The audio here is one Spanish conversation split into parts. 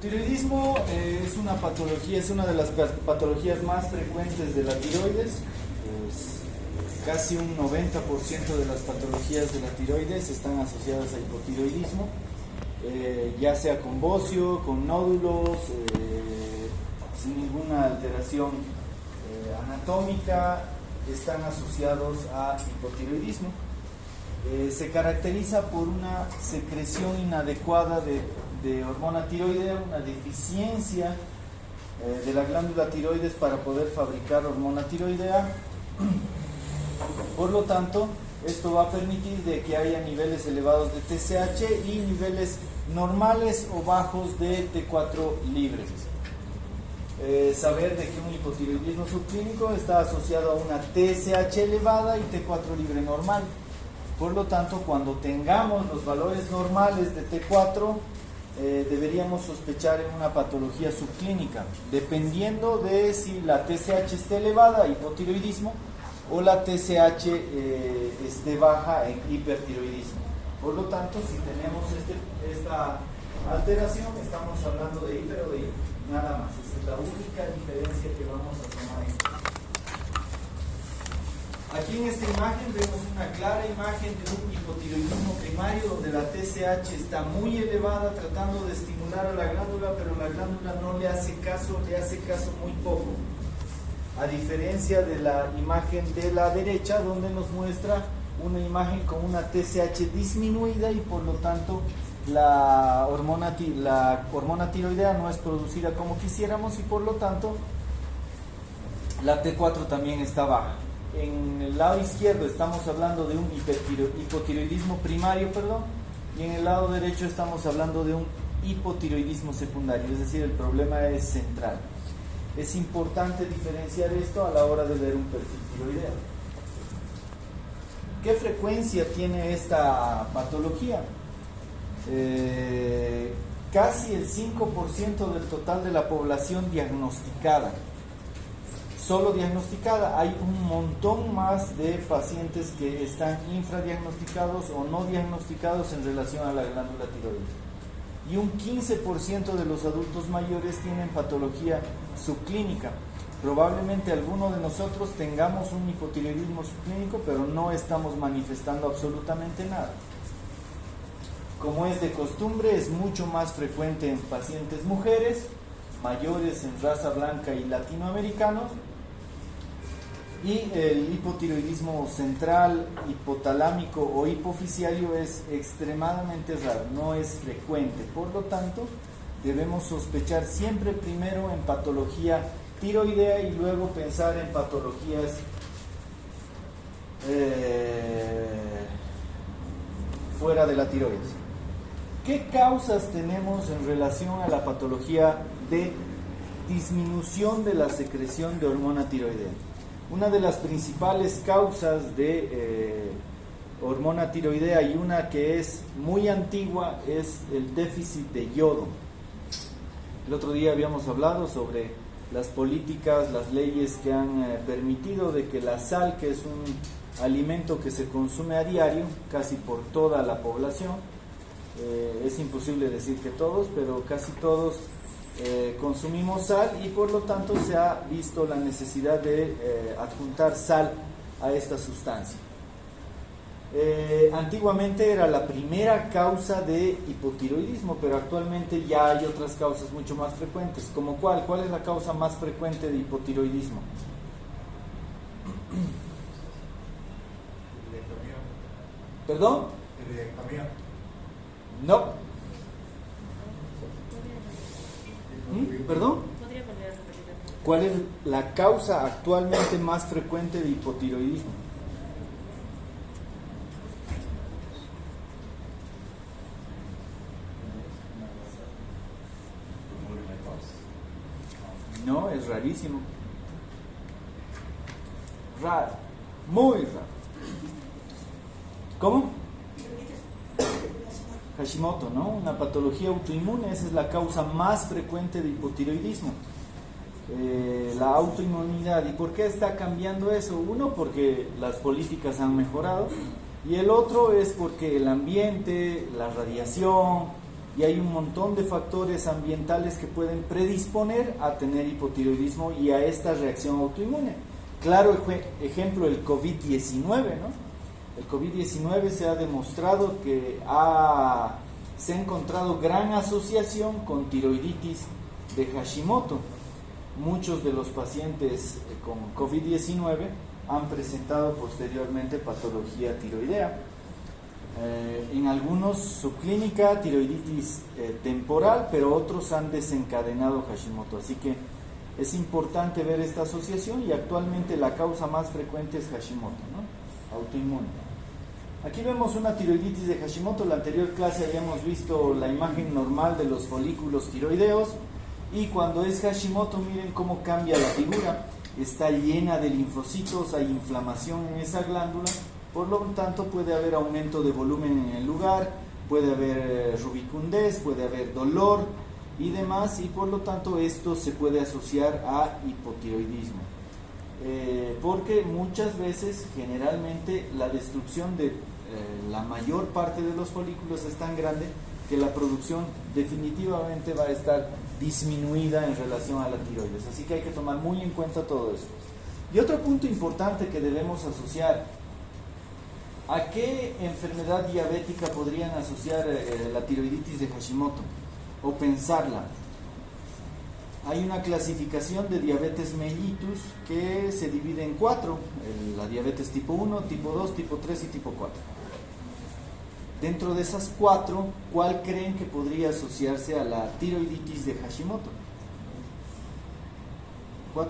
Tiroidismo es una patología, es una de las patologías más frecuentes de la tiroides. Pues, casi un 90% de las patologías de la tiroides están asociadas a hipotiroidismo, ya sea con bocio, con nódulos, sin ninguna alteración anatómica, están asociados a hipotiroidismo. Se caracteriza por una secreción inadecuada de hormona tiroidea, una deficiencia de la glándula tiroides para poder fabricar hormona tiroidea. Por lo tanto, esto va a permitir de que haya niveles elevados de TSH y niveles normales o bajos de T4 libres. Saber de que un hipotiroidismo subclínico está asociado a una TSH elevada y T4 libre normal. Por lo tanto, cuando tengamos los valores normales de T4, deberíamos sospechar en una patología subclínica, dependiendo de si la TSH esté elevada, hipotiroidismo, o la TSH esté baja en hipertiroidismo. Por lo tanto, si tenemos esta alteración, estamos hablando de hiper o de hipo, nada más. Esa es la única diferencia que vamos a tomar en cuenta. Aquí en esta imagen vemos una clara imagen de un hipotiroidismo primario donde la TSH está muy elevada tratando de estimular a la glándula, pero la glándula no le hace caso, le hace caso muy poco. A diferencia de la imagen de la derecha donde nos muestra una imagen con una TSH disminuida y por lo tanto la hormona tiroidea no es producida como quisiéramos y por lo tanto la T4 también está baja. En el lado izquierdo estamos hablando de un hipotiroidismo primario, y en el lado derecho estamos hablando de un hipotiroidismo secundario, es decir, el problema es central. Es importante diferenciar esto a la hora de ver un perfil tiroideo. ¿Qué frecuencia tiene esta patología? Casi el 5% del total de la población diagnosticada. Solo diagnosticada, hay un montón más de pacientes que están infradiagnosticados o no diagnosticados en relación a la glándula tiroides. Y un 15% de los adultos mayores tienen patología subclínica. Probablemente alguno de nosotros tengamos un hipotiroidismo subclínico, pero no estamos manifestando absolutamente nada. Como es de costumbre, es mucho más frecuente en pacientes mujeres, mayores en raza blanca y latinoamericanos, y el hipotiroidismo central, hipotalámico o hipoficiario es extremadamente raro, no es frecuente. Por lo tanto, debemos sospechar siempre primero en patología tiroidea y luego pensar en patologías fuera de la tiroides. ¿Qué causas tenemos en relación a la patología de disminución de la secreción de hormona tiroidea? Una de las principales causas de hormona tiroidea y una que es muy antigua es el déficit de yodo. El otro día habíamos hablado sobre las políticas, las leyes que han permitido de que la sal, que es un alimento que se consume a diario casi por toda la población, es imposible decir que todos, pero casi todos consumimos sal y por lo tanto se ha visto la necesidad de adjuntar sal a esta sustancia. Antiguamente era la primera causa de hipotiroidismo, pero actualmente ya hay otras causas mucho más frecuentes. ¿Como cuál? ¿Cuál es la causa más frecuente de hipotiroidismo? ¿Perdón? No. ¿Perdón? ¿Cuál es la causa actualmente más frecuente de hipotiroidismo? No, es rarísimo. Raro, muy raro. ¿Cómo? Hashimoto, ¿no? Una patología autoinmune, esa es la causa más frecuente de hipotiroidismo. La autoinmunidad. ¿Y por qué está cambiando eso? Uno, porque las políticas han mejorado, y el otro es porque el ambiente, la radiación y hay un montón de factores ambientales que pueden predisponer a tener hipotiroidismo y a esta reacción autoinmune. Claro ejemplo, el COVID-19, ¿no? El COVID-19 se ha demostrado que se ha encontrado gran asociación con tiroiditis de Hashimoto. Muchos de los pacientes con COVID-19 han presentado posteriormente patología tiroidea. En algunos subclínica tiroiditis temporal, pero otros han desencadenado Hashimoto. Así que es importante ver esta asociación y actualmente la causa más frecuente es Hashimoto, ¿no? Autoinmune. Aquí vemos una tiroiditis de Hashimoto. En la anterior clase habíamos visto la imagen normal de los folículos tiroideos y cuando es Hashimoto miren cómo cambia la figura. Está llena de linfocitos, hay inflamación en esa glándula, por lo tanto puede haber aumento de volumen en el lugar, puede haber rubicundez, puede haber dolor y demás, y por lo tanto esto se puede asociar a hipotiroidismo. Porque muchas veces, generalmente, la destrucción de la mayor parte de los folículos es tan grande que la producción definitivamente va a estar disminuida en relación a la tiroides. Así que hay que tomar muy en cuenta todo eso. Y otro punto importante que debemos asociar, ¿a qué enfermedad diabética podrían asociar la tiroiditis de Hashimoto? O pensarla. Hay una clasificación de diabetes mellitus que se divide en 4, la diabetes tipo 1, tipo 2, tipo 3 y tipo 4. Dentro de esas 4, ¿cuál creen que podría asociarse a la tiroiditis de Hashimoto? ¿4?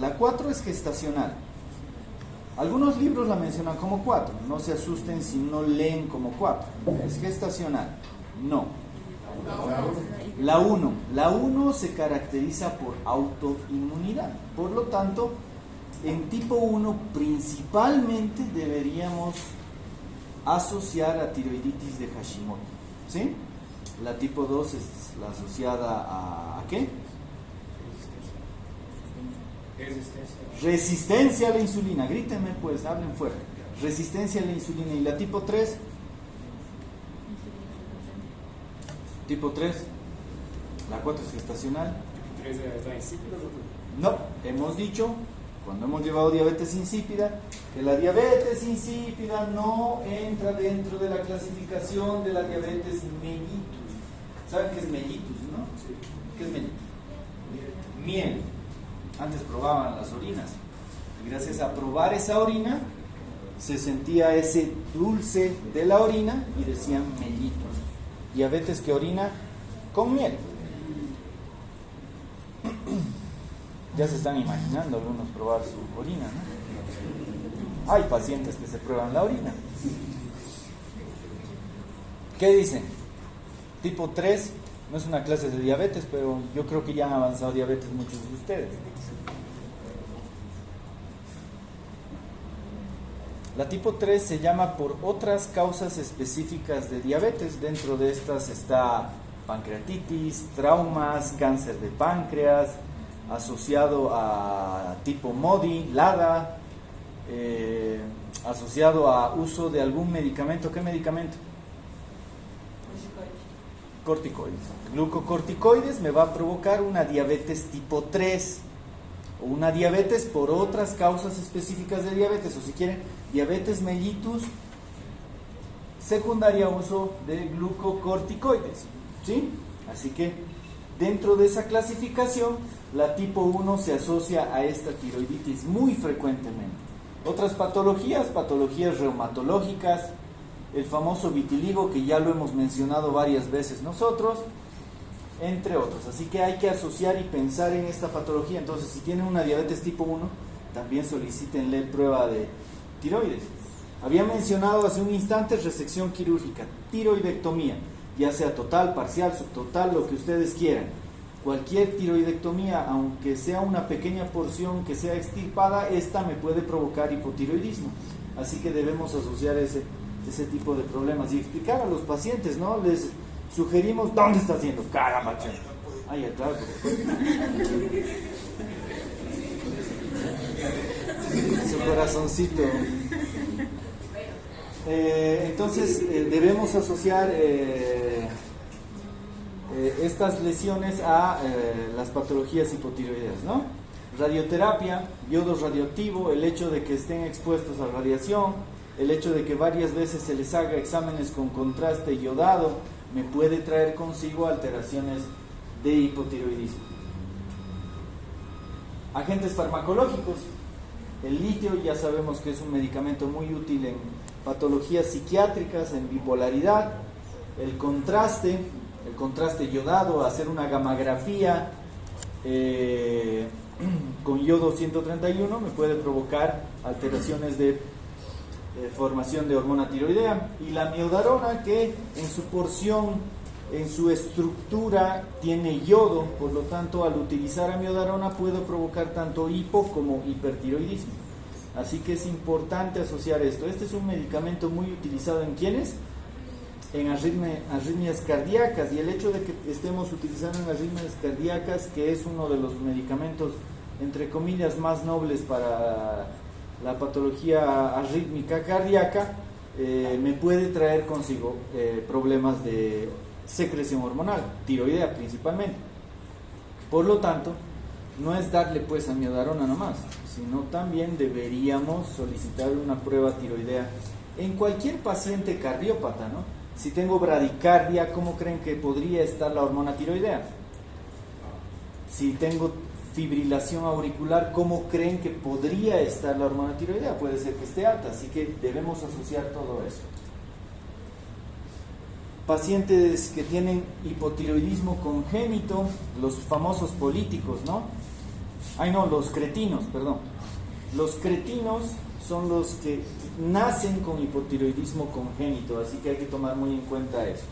La 4 es gestacional. Algunos libros la mencionan como 4, no se asusten si no leen como 4. ¿Es gestacional? No. La 1 se caracteriza por autoinmunidad. Por lo tanto, en tipo 1 principalmente deberíamos asociar a tiroiditis de Hashimoto, ¿sí? La tipo 2 es la asociada ¿a qué? Resistencia a la insulina. Grítenme pues, hablen fuerte. Resistencia a la insulina. ¿Y la tipo 3? Tipo 3. La 4 es gestacional. ¿3 es la insípida? No, hemos dicho, cuando hemos llevado diabetes insípida, que la diabetes insípida no entra dentro de la clasificación de la diabetes mellitus. ¿Saben qué es mellitus, no? Sí. ¿Qué es mellitus? Miel. Antes probaban las orinas. Y gracias a probar esa orina, se sentía ese dulce de la orina y decían mellitus. Diabetes que orina con miel. Ya se están imaginando algunos probar su orina, ¿no? Hay pacientes que se prueban la orina. ¿Qué dicen? Tipo 3 no es una clase de diabetes, pero yo creo que ya han avanzado diabetes muchos de ustedes. La tipo 3 se llama por otras causas específicas de diabetes. Dentro de estas está pancreatitis, traumas, cáncer de páncreas, asociado a tipo MODY, LADA, asociado a uso de algún medicamento. ¿Qué medicamento? Corticoides. Glucocorticoides me va a provocar una diabetes tipo 3 o una diabetes por otras causas específicas de diabetes, o si quieren, diabetes mellitus secundaria a uso de glucocorticoides, ¿sí? Así que dentro de esa clasificación, la tipo 1 se asocia a esta tiroiditis muy frecuentemente. Otras patologías reumatológicas, el famoso vitiligo que ya lo hemos mencionado varias veces nosotros, entre otros. Así que hay que asociar y pensar en esta patología. Entonces, si tienen una diabetes tipo 1, también solicítenle prueba de tiroides. Había mencionado hace un instante resección quirúrgica, tiroidectomía, ya sea total, parcial, subtotal, lo que ustedes quieran. Cualquier tiroidectomía, aunque sea una pequeña porción que sea extirpada, esta me puede provocar hipotiroidismo. Así que debemos asociar ese tipo de problemas y explicar a los pacientes, ¿no? Les sugerimos, ¿dónde está haciendo? Caramba, che. Ah, ya, claro, por supuesto. Su corazoncito. Entonces, debemos asociar estas lesiones a las patologías hipotiroideas, ¿no? Radioterapia, yodo radioactivo, el hecho de que estén expuestos a radiación, el hecho de que varias veces se les haga exámenes con contraste yodado, me puede traer consigo alteraciones de hipotiroidismo. Agentes farmacológicos, el litio ya sabemos que es un medicamento muy útil en patologías psiquiátricas, en bipolaridad, el contraste yodado, hacer una gammagrafía con yodo 131 me puede provocar alteraciones de formación de hormona tiroidea, y la miodarona, que en su porción, en su estructura tiene yodo, por lo tanto al utilizar amiodarona puedo provocar tanto hipo como hipertiroidismo, así que es importante asociar esto. Este es un medicamento muy utilizado en ¿quiénes? En arritmias cardíacas, y el hecho de que estemos utilizando en arritmias cardíacas, que es uno de los medicamentos entre comillas más nobles para la patología arrítmica cardíaca, me puede traer consigo problemas de secreción hormonal, tiroidea principalmente. Por lo tanto, no es darle pues amiodarona nomás, sino también deberíamos solicitar una prueba tiroidea en cualquier paciente cardiópata, ¿no? Si tengo bradicardia, ¿cómo creen que podría estar la hormona tiroidea? Si tengo fibrilación auricular, ¿cómo creen que podría estar la hormona tiroidea? Puede ser que esté alta, así que debemos asociar todo eso. Pacientes que tienen hipotiroidismo congénito, los famosos políticos, ¿no? Los cretinos, perdón. Los cretinos son los que nacen con hipotiroidismo congénito, así que hay que tomar muy en cuenta eso.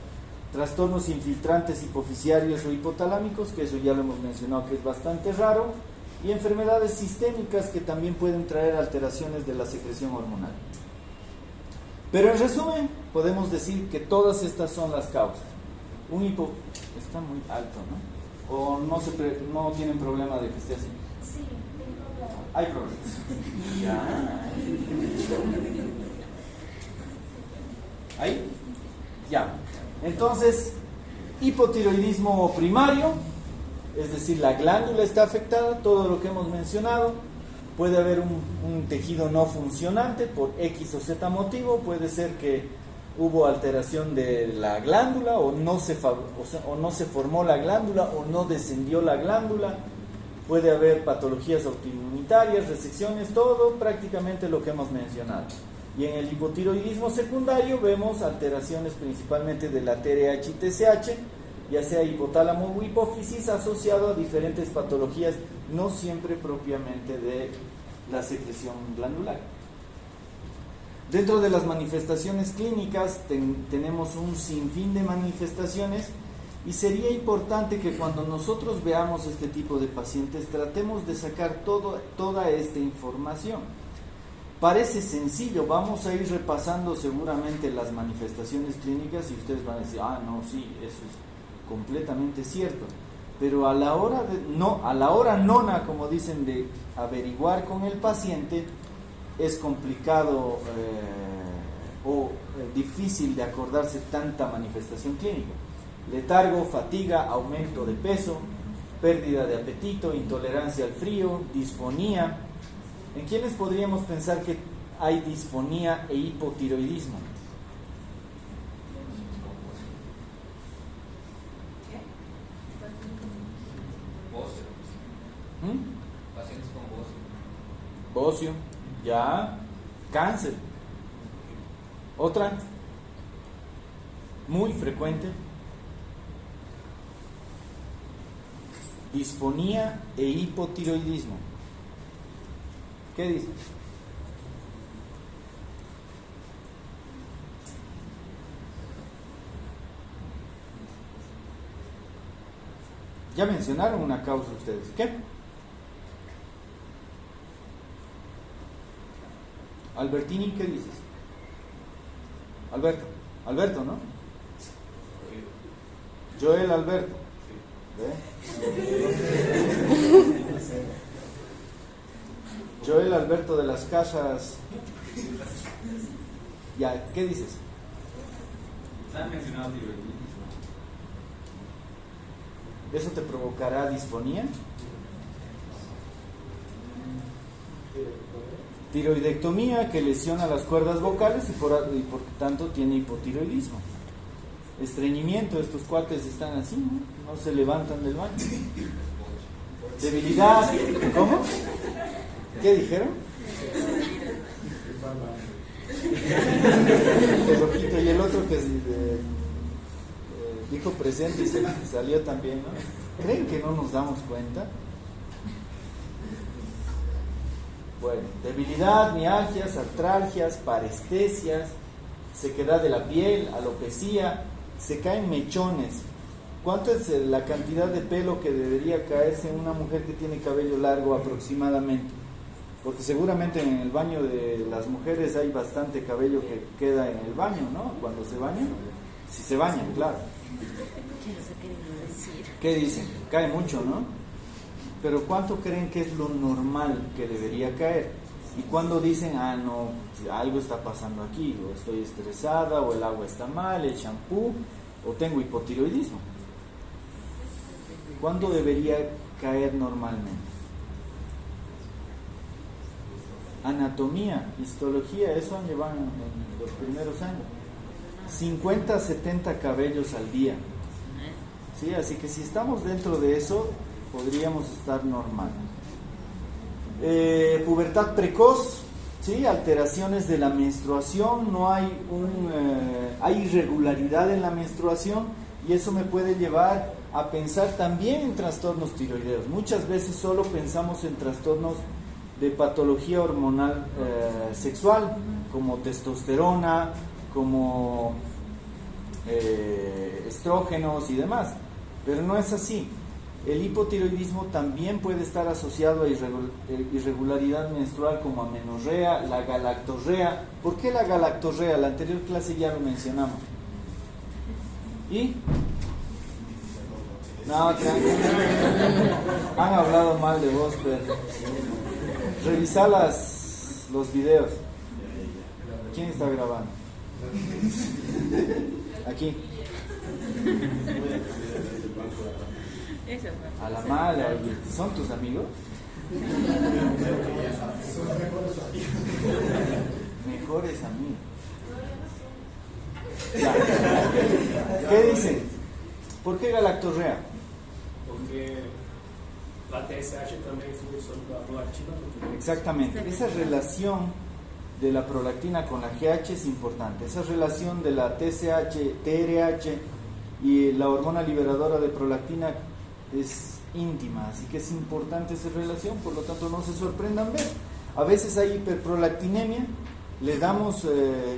Trastornos infiltrantes hipoficiarios o hipotalámicos, que eso ya lo hemos mencionado que es bastante raro, y enfermedades sistémicas que también pueden traer alteraciones de la secreción hormonal. Pero en resumen, podemos decir que todas estas son las causas. Un hipo está muy alto, ¿no? ¿O no tienen problema de que esté así? Sí, hay problemas. Ya. ¿Ahí? Ya. Entonces, hipotiroidismo primario, es decir, la glándula está afectada, todo lo que hemos mencionado. Puede haber un tejido no funcionante por X o Z motivo, puede ser que hubo alteración de la glándula o no se formó la glándula o no descendió la glándula. Puede haber patologías autoinmunitarias, resecciones, todo prácticamente lo que hemos mencionado. Y en el hipotiroidismo secundario vemos alteraciones principalmente de la TRH y TSH, ya sea hipotálamo o hipófisis, asociado a diferentes patologías, no siempre propiamente de la secreción glandular. Dentro de las manifestaciones clínicas tenemos un sinfín de manifestaciones, y sería importante que cuando nosotros veamos este tipo de pacientes tratemos de sacar toda esta información. Parece sencillo, vamos a ir repasando seguramente las manifestaciones clínicas y ustedes van a decir, no, sí, eso es completamente cierto. Pero a la hora nona, como dicen, de averiguar con el paciente, es complicado o difícil de acordarse tanta manifestación clínica. Letargo, fatiga, aumento de peso, pérdida de apetito, intolerancia al frío, disfonía. ¿En quiénes podríamos pensar que hay disfonía e hipotiroidismo? Pacientes con bocio, ya. Cáncer. Otra, muy frecuente, disfonía e hipotiroidismo. ¿Qué dice? Ya mencionaron una causa ustedes. ¿Qué? Albertini, ¿qué dices? Alberto, ¿no? Joel Alberto. Joel Alberto de las Casas. Ya, ¿qué dices? Se han mencionado tiroiditis. ¿Eso te provocará disfonía? Tiroidectomía, que lesiona las cuerdas vocales y por tanto tiene hipotiroidismo. Estreñimiento, estos cuates están así, no se levantan del baño. Debilidad, ¿cómo? ¿Qué dijeron? El rojito y el otro que dijo presente y se salió también, ¿no? ¿Creen que no nos damos cuenta? Bueno, debilidad, mialgias, artralgias, parestesias, sequedad de la piel, alopecia, se caen mechones. ¿Cuánto es la cantidad de pelo que debería caerse en una mujer que tiene cabello largo aproximadamente? Porque seguramente en el baño de las mujeres hay bastante cabello que queda en el baño, ¿no? Cuando se bañan, si se bañan, claro. ¿Qué dicen? Cae mucho, ¿no? Pero ¿cuánto creen que es lo normal que debería caer? Y cuando dicen, no, algo está pasando aquí, o estoy estresada, o el agua está mal, el champú, o tengo hipotiroidismo. ¿Cuándo debería caer normalmente? Anatomía, histología, eso llevan en los primeros años. 50 a 70 cabellos al día. ¿Sí? Así que si estamos dentro de eso, podríamos estar normal. Pubertad precoz, ¿sí? Alteraciones de la menstruación, no hay hay irregularidad en la menstruación y eso me puede llevar a pensar también en trastornos tiroideos. Muchas veces solo pensamos en trastornos de patología hormonal sexual, como testosterona, como estrógenos y demás, pero no es así. El hipotiroidismo también puede estar asociado a irregularidad menstrual como amenorrea, la galactorrea. ¿Por qué la galactorrea? La anterior clase ya lo mencionamos. ¿Y? No, tranquilo. Han hablado mal de vos, pero revisa los videos. ¿Quién está grabando? Aquí. A la mala, ¿son tus amigos? Mejores amigos. Ya. ¿Qué dicen? ¿Por qué galactorrea? Porque la TSH también influye sobre la prolactina. Exactamente, esa relación de la prolactina con la GH es importante. Esa relación de la TSH, TRH y la hormona liberadora de prolactina es íntima, así que es importante esa relación, por lo tanto no se sorprendan ver. A veces hay hiperprolactinemia, le damos,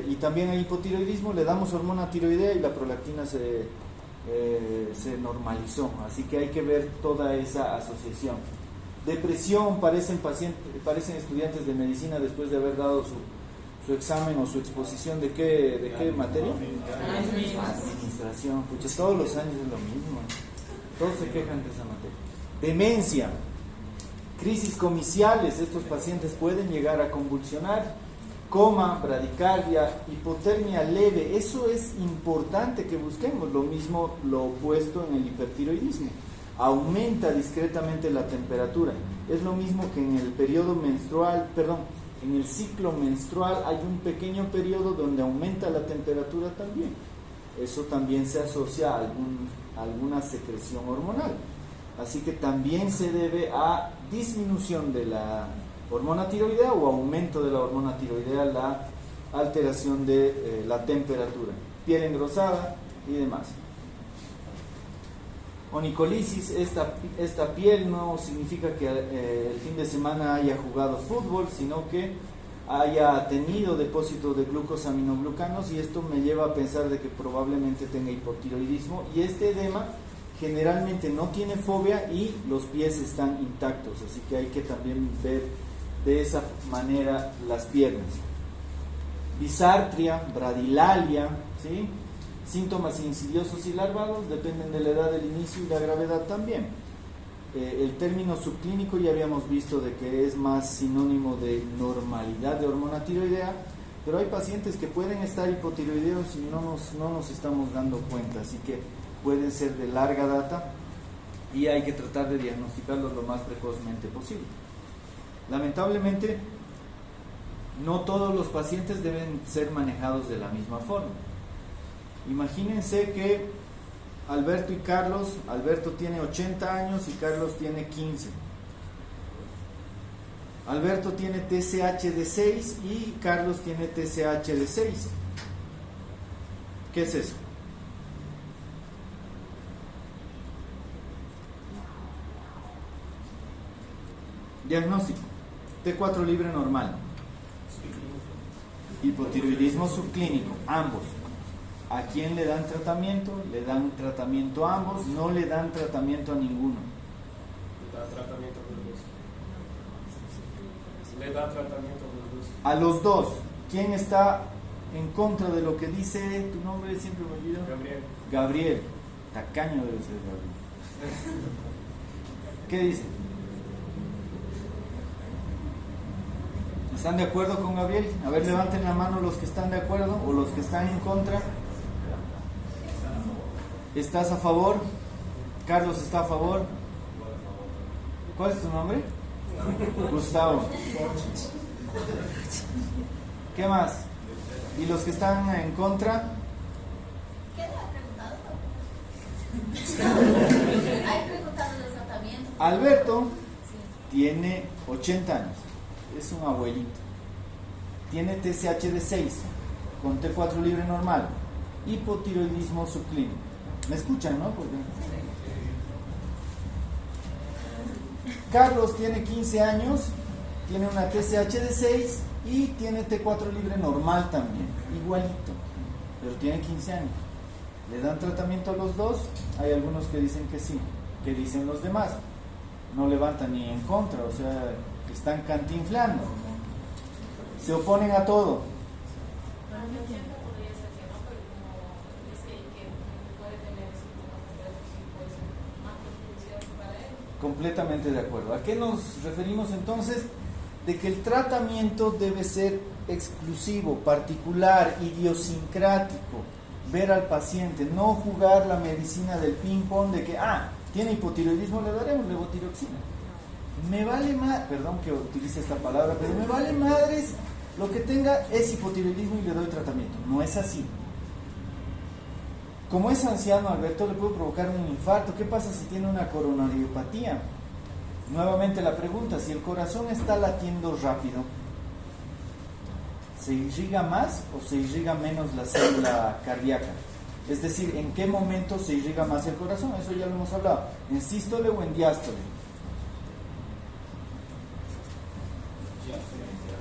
y también hay hipotiroidismo, le damos hormona tiroidea y la prolactina se normalizó, así que hay que ver toda esa asociación. Depresión, parecen estudiantes de medicina después de haber dado su examen o su exposición de qué materia? Administración. Pucha, todos los años es lo mismo. Todos se quejan de esa materia. Demencia, crisis comiciales, estos pacientes pueden llegar a convulsionar, coma, bradicardia, hipotermia leve. Eso es importante que busquemos. Lo mismo, lo opuesto en el hipertiroidismo. Aumenta discretamente la temperatura. Es lo mismo que en el periodo menstrual, en el ciclo menstrual hay un pequeño periodo donde aumenta la temperatura también. Eso también se asocia a alguna secreción hormonal. Así que también se debe a disminución de la hormona tiroidea o aumento de la hormona tiroidea, la alteración de la temperatura, piel engrosada y demás. Onicolisis, esta piel no significa que el fin de semana haya jugado fútbol, sino que haya tenido depósito de glucosaminoglucanos, y esto me lleva a pensar de que probablemente tenga hipotiroidismo, y este edema generalmente no tiene fobia y los pies están intactos, así que hay que también ver de esa manera las piernas. Disartria, bradilalia, ¿sí? Síntomas insidiosos y larvados dependen de la edad del inicio y la gravedad también. El término subclínico ya habíamos visto de que es más sinónimo de normalidad de hormona tiroidea, pero hay pacientes que pueden estar hipotiroideos y no nos estamos dando cuenta, así que pueden ser de larga data y hay que tratar de diagnosticarlos lo más precozmente posible. Lamentablemente, no todos los pacientes deben ser manejados de la misma forma. Imagínense que Alberto y Carlos, Alberto tiene 80 años y Carlos tiene 15. Alberto tiene TSH de 6 y Carlos tiene TSH de 6. ¿Qué es eso? Diagnóstico: T4 libre normal, hipotiroidismo subclínico, ambos. ¿A quién le dan tratamiento? Le dan tratamiento a ambos, no le dan tratamiento a ninguno. Le da tratamiento a los dos. Le da tratamiento a los dos. A los dos. ¿Quién está en contra de lo que dice tu nombre? Siempre me olvido. Gabriel. Gabriel. Tacaño debe ser Gabriel. ¿Qué dice? ¿Están de acuerdo con Gabriel? A ver, levanten la mano los que están de acuerdo o los que están en contra. ¿Estás a favor? Carlos está a favor. ¿Cuál es tu nombre? Gustavo. ¿Qué más? ¿Y los que están en contra? ¿Qué le ha preguntado? Hay preguntado del tratamiento. Alberto tiene 80 años. Es un abuelito. Tiene TSH de 6 con T4 libre normal. Hipotiroidismo subclínico. ¿Me escuchan, no? Porque... Carlos tiene 15 años, tiene una TSH de 6 y tiene T4 libre normal también, igualito, pero tiene 15 años. ¿Le dan tratamiento a los dos? Hay algunos que dicen que sí. ¿Qué dicen los demás? No levantan ni en contra, o sea, están cantinflando. Se oponen a todo. Completamente de acuerdo. ¿A qué nos referimos entonces? De que el tratamiento debe ser exclusivo, particular, idiosincrático. Ver al paciente, no jugar la medicina del ping-pong de que, tiene hipotiroidismo, le daremos levotiroxina. Me vale más, perdón que utilice esta palabra, pero me vale madres, lo que tenga es hipotiroidismo y le doy tratamiento. No es así. Como es anciano, Alberto, le puede provocar un infarto. ¿Qué pasa si tiene una coronariopatía? Nuevamente la pregunta: si el corazón está latiendo rápido, ¿se irriga más o se irriga menos la célula cardíaca? Es decir, ¿en qué momento se irriga más el corazón? Eso ya lo hemos hablado. ¿En sístole o en diástole?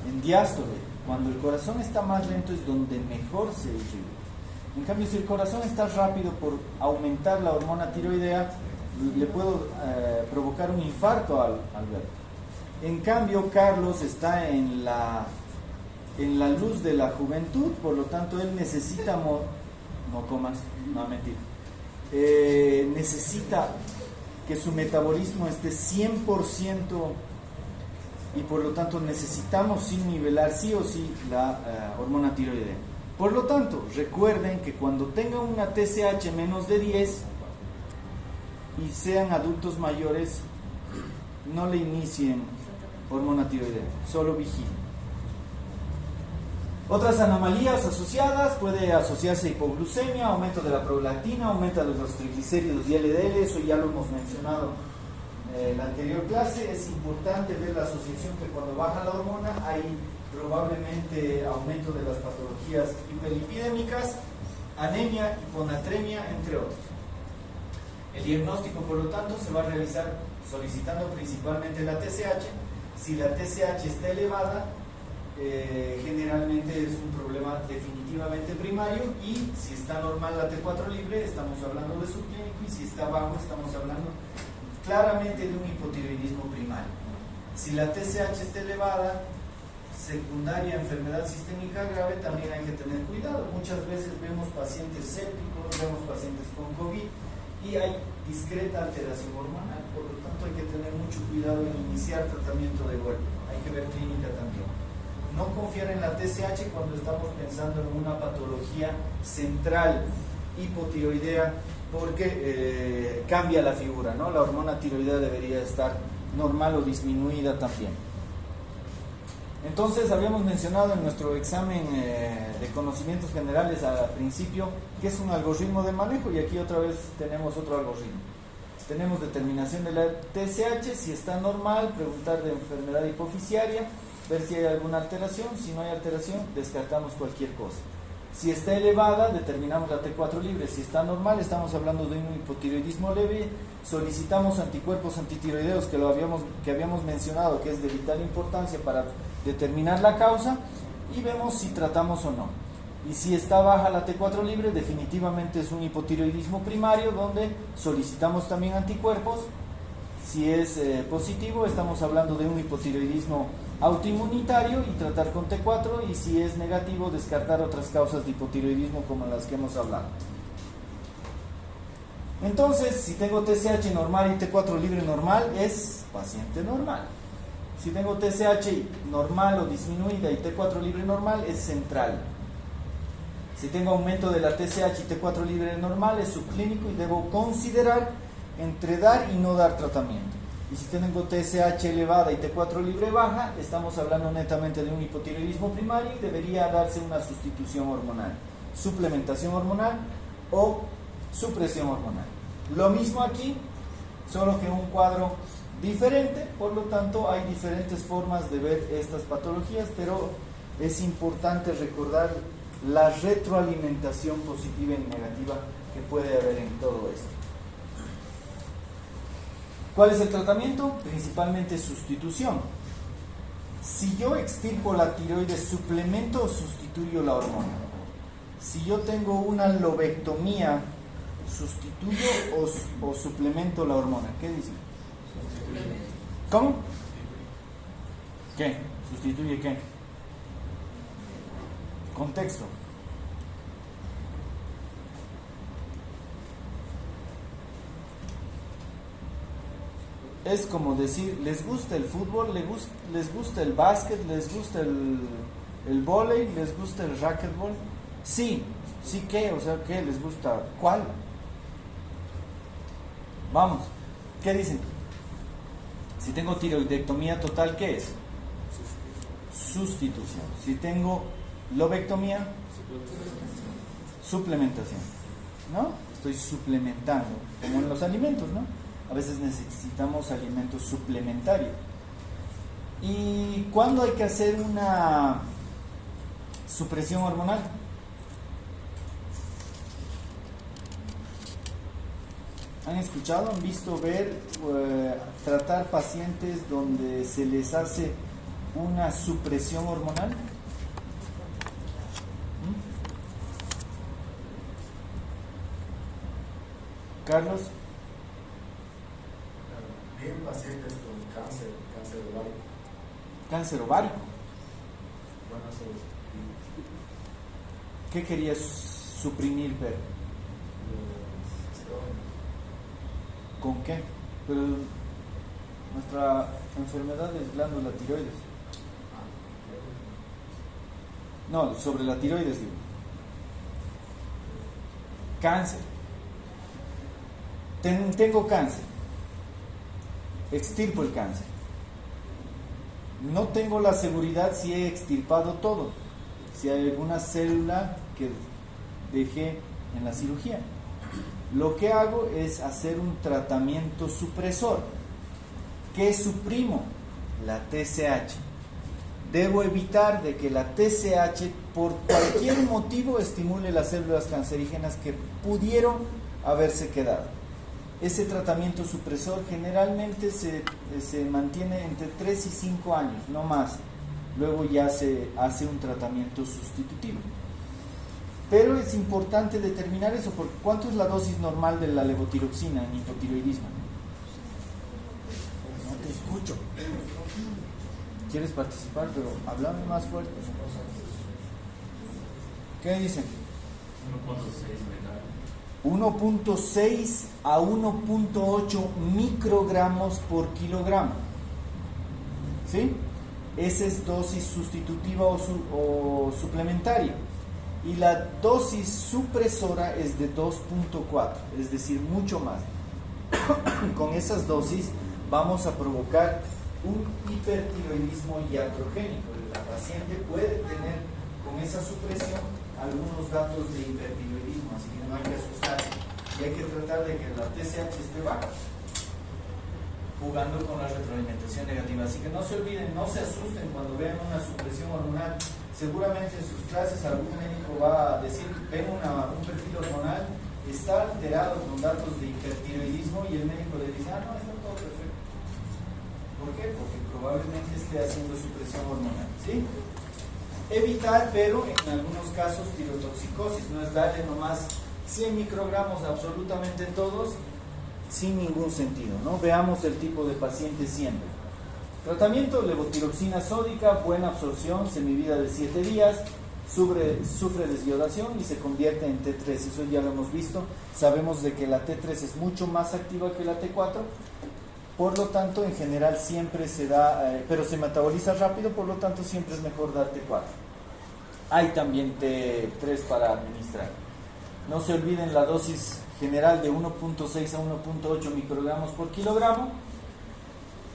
En diástole. Cuando el corazón está más lento es donde mejor se irriga. En cambio, si el corazón está rápido por aumentar la hormona tiroidea, le puedo provocar un infarto al Alberto. En cambio, Carlos está en la luz de la juventud, por lo tanto, él necesita... No comas, no, mentira. Necesita que su metabolismo esté 100% y por lo tanto necesitamos sin nivelar sí o sí la hormona tiroidea. Por lo tanto, recuerden que cuando tengan una TSH menos de 10 y sean adultos mayores, no le inicien hormona tiroidea, solo vigilen. Otras anomalías asociadas: puede asociarse hipoglucemia, aumento de la prolactina, aumento de los triglicéridos y LDL, eso ya lo hemos mencionado en la anterior clase. Es importante ver la asociación que cuando baja la hormona hay probablemente aumento de las patologías hiperlipidémicas, anemia, hiponatremia, entre otros. El diagnóstico, por lo tanto, se va a realizar solicitando principalmente la TSH. Si la TSH está elevada, generalmente es un problema definitivamente primario, y si está normal la T4 libre, estamos hablando de subclínico, y si está bajo, estamos hablando claramente de un hipotiroidismo primario. Si la TSH está elevada, secundaria a enfermedad sistémica grave, también hay que tener cuidado. Muchas veces vemos pacientes sépticos, vemos pacientes con COVID y hay discreta alteración hormonal, por lo tanto hay que tener mucho cuidado en iniciar tratamiento de golpe. Hay que ver clínica también. No confiar en la TSH cuando estamos pensando en una patología central hipotiroidea porque cambia la figura, ¿no? La hormona tiroidea debería estar normal o disminuida también. Entonces habíamos mencionado en nuestro examen de conocimientos generales al principio que es un algoritmo de manejo, y aquí otra vez tenemos otro algoritmo. Tenemos determinación de la TSH, si está normal, preguntar de enfermedad hipoficiaria, ver si hay alguna alteración. Si no hay alteración, descartamos cualquier cosa. Si está elevada, determinamos la T4 libre. Si está normal, estamos hablando de un hipotiroidismo leve, solicitamos anticuerpos antitiroideos que habíamos mencionado, que es de vital importancia para determinar la causa, y vemos si tratamos o no. Y si está baja la T4 libre, definitivamente es un hipotiroidismo primario, donde solicitamos también anticuerpos. Si es positivo, estamos hablando de un hipotiroidismo autoinmunitario y tratar con T4, y si es negativo, descartar otras causas de hipotiroidismo como las que hemos hablado. Entonces, si tengo TSH normal y T4 libre normal, es paciente normal. Si tengo TSH normal o disminuida y T4 libre normal, es central. Si tengo aumento de la TSH y T4 libre normal, es subclínico y debo considerar entre dar y no dar tratamiento. Y si tengo TSH elevada y T4 libre baja, estamos hablando netamente de un hipotiroidismo primario y debería darse una sustitución hormonal, suplementación hormonal o supresión hormonal. Lo mismo aquí, solo que un cuadro diferente. Por lo tanto, hay diferentes formas de ver estas patologías, pero es importante recordar la retroalimentación positiva y negativa que puede haber en todo esto. ¿Cuál es el tratamiento? Principalmente sustitución. Si yo extirpo la tiroides, ¿suplemento o sustituyo la hormona? Si yo tengo una lobectomía, ¿sustituyo o suplemento la hormona? ¿Qué dicen? ¿Cómo? ¿Qué? ¿Sustituye qué? Contexto. Es como decir, ¿les gusta el fútbol? ¿Les gusta el básquet? ¿Les gusta el vóley? ¿Les gusta el racquetball? Sí, sí, ¿qué? O sea, ¿qué les gusta? ¿Cuál? Vamos, ¿qué dicen? Si tengo tiroidectomía total, ¿qué es? Sustitución. Si tengo lobectomía, suplementación, ¿no? Estoy suplementando, como en los alimentos, ¿no? A veces necesitamos alimentos suplementarios. ¿Y cuándo hay que hacer una supresión hormonal? ¿Han escuchado, han visto ver, tratar pacientes donde se les hace una supresión hormonal? Carlos. Bien, pacientes con cáncer ovárico. Cáncer ovárico. Bueno, eso es. ¿Qué querías suprimir, Pedro? Los estrógenos. ¿Con qué? Pero nuestra enfermedad es glándula tiroides. No, sobre la tiroides digo. Cáncer. Tengo cáncer. Extirpo el cáncer. No tengo la seguridad si he extirpado todo, si hay alguna célula que dejé en la cirugía. Lo que hago es hacer un tratamiento supresor. ¿Qué suprimo? La TSH. Debo evitar de que la TSH por cualquier motivo estimule las células cancerígenas que pudieron haberse quedado. Ese tratamiento supresor generalmente se mantiene entre 3 y 5 años, no más. Luego ya se hace un tratamiento sustitutivo. Pero es importante determinar eso, porque ¿cuánto es la dosis normal de la levotiroxina en hipotiroidismo? No te escucho. ¿Quieres participar? Pero háblame más fuerte. ¿Qué dicen? 1.6 a 1.8 microgramos por kilogramo. ¿Sí? Esa es dosis sustitutiva o suplementaria. y la dosis supresora es de 2.4, es decir, mucho más. Con esas dosis vamos a provocar un hipertiroidismo iatrogénico. La paciente puede tener con esa supresión algunos datos de hipertiroidismo, así que no hay que asustarse y hay que tratar de que la TSH esté baja, jugando con la retroalimentación negativa. Así que no se olviden, no se asusten cuando vean una supresión hormonal. Seguramente en sus clases algún médico va a decir, ven un perfil hormonal, está alterado con datos de hipertiroidismo, y el médico le dice, no, está todo perfecto. ¿Por qué? Porque probablemente esté haciendo supresión hormonal, ¿sí? Evitar, pero en algunos casos, tirotoxicosis, no es darle nomás 100 microgramos a absolutamente todos sin ningún sentido, ¿no? Veamos el tipo de paciente siempre. Tratamiento: levotiroxina sódica, buena absorción, semivida de 7 días, sufre desiodación y se convierte en T3, eso ya lo hemos visto. Sabemos de que la T3 es mucho más activa que la T4, por lo tanto en general siempre se da, pero se metaboliza rápido, por lo tanto siempre es mejor dar T4. Hay también T3 para administrar. No se olviden la dosis general de 1.6 a 1.8 microgramos por kilogramo.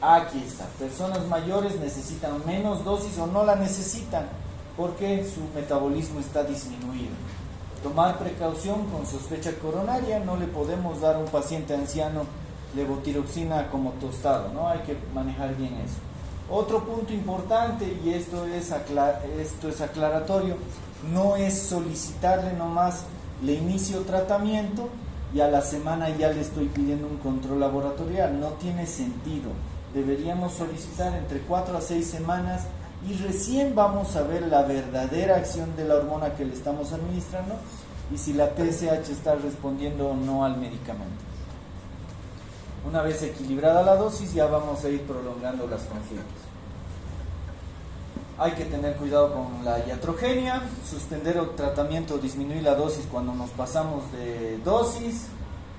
Aquí está, personas mayores necesitan menos dosis o no la necesitan porque su metabolismo está disminuido. Tomar precaución con sospecha coronaria, no le podemos dar a un paciente anciano levotiroxina como tostado, ¿no? Hay que manejar bien eso. Otro punto importante, y esto es aclaratorio, no es solicitarle nomás le inicio tratamiento y a la semana ya le estoy pidiendo un control laboratorial, no tiene sentido. Deberíamos solicitar entre 4 a 6 semanas y recién vamos a ver la verdadera acción de la hormona que le estamos administrando y si la TSH está respondiendo o no al medicamento. Una vez equilibrada la dosis, ya vamos a ir prolongando las consultas. Hay que tener cuidado con la iatrogenia, suspender el tratamiento o disminuir la dosis cuando nos pasamos de dosis.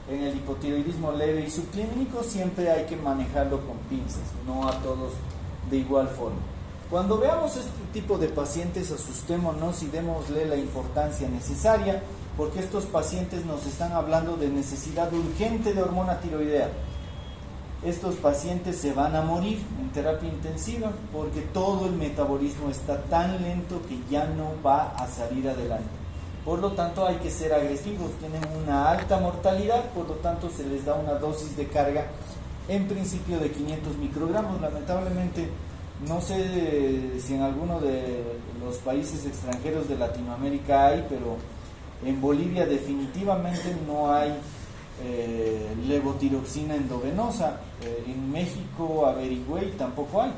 En el hipotiroidismo leve y subclínico siempre hay que manejarlo con pinzas, no a todos de igual forma. Cuando veamos este tipo de pacientes, asustémonos y démosle la importancia necesaria, porque estos pacientes nos están hablando de necesidad urgente de hormona tiroidea. Estos pacientes se van a morir en terapia intensiva porque todo el metabolismo está tan lento que ya no va a salir adelante. Por lo tanto hay que ser agresivos, tienen una alta mortalidad, por lo tanto se les da una dosis de carga en principio de 500 microgramos. Lamentablemente no sé si en alguno de los países extranjeros de Latinoamérica hay, pero en Bolivia definitivamente no hay levotiroxina endovenosa. En México averigüé y tampoco hay.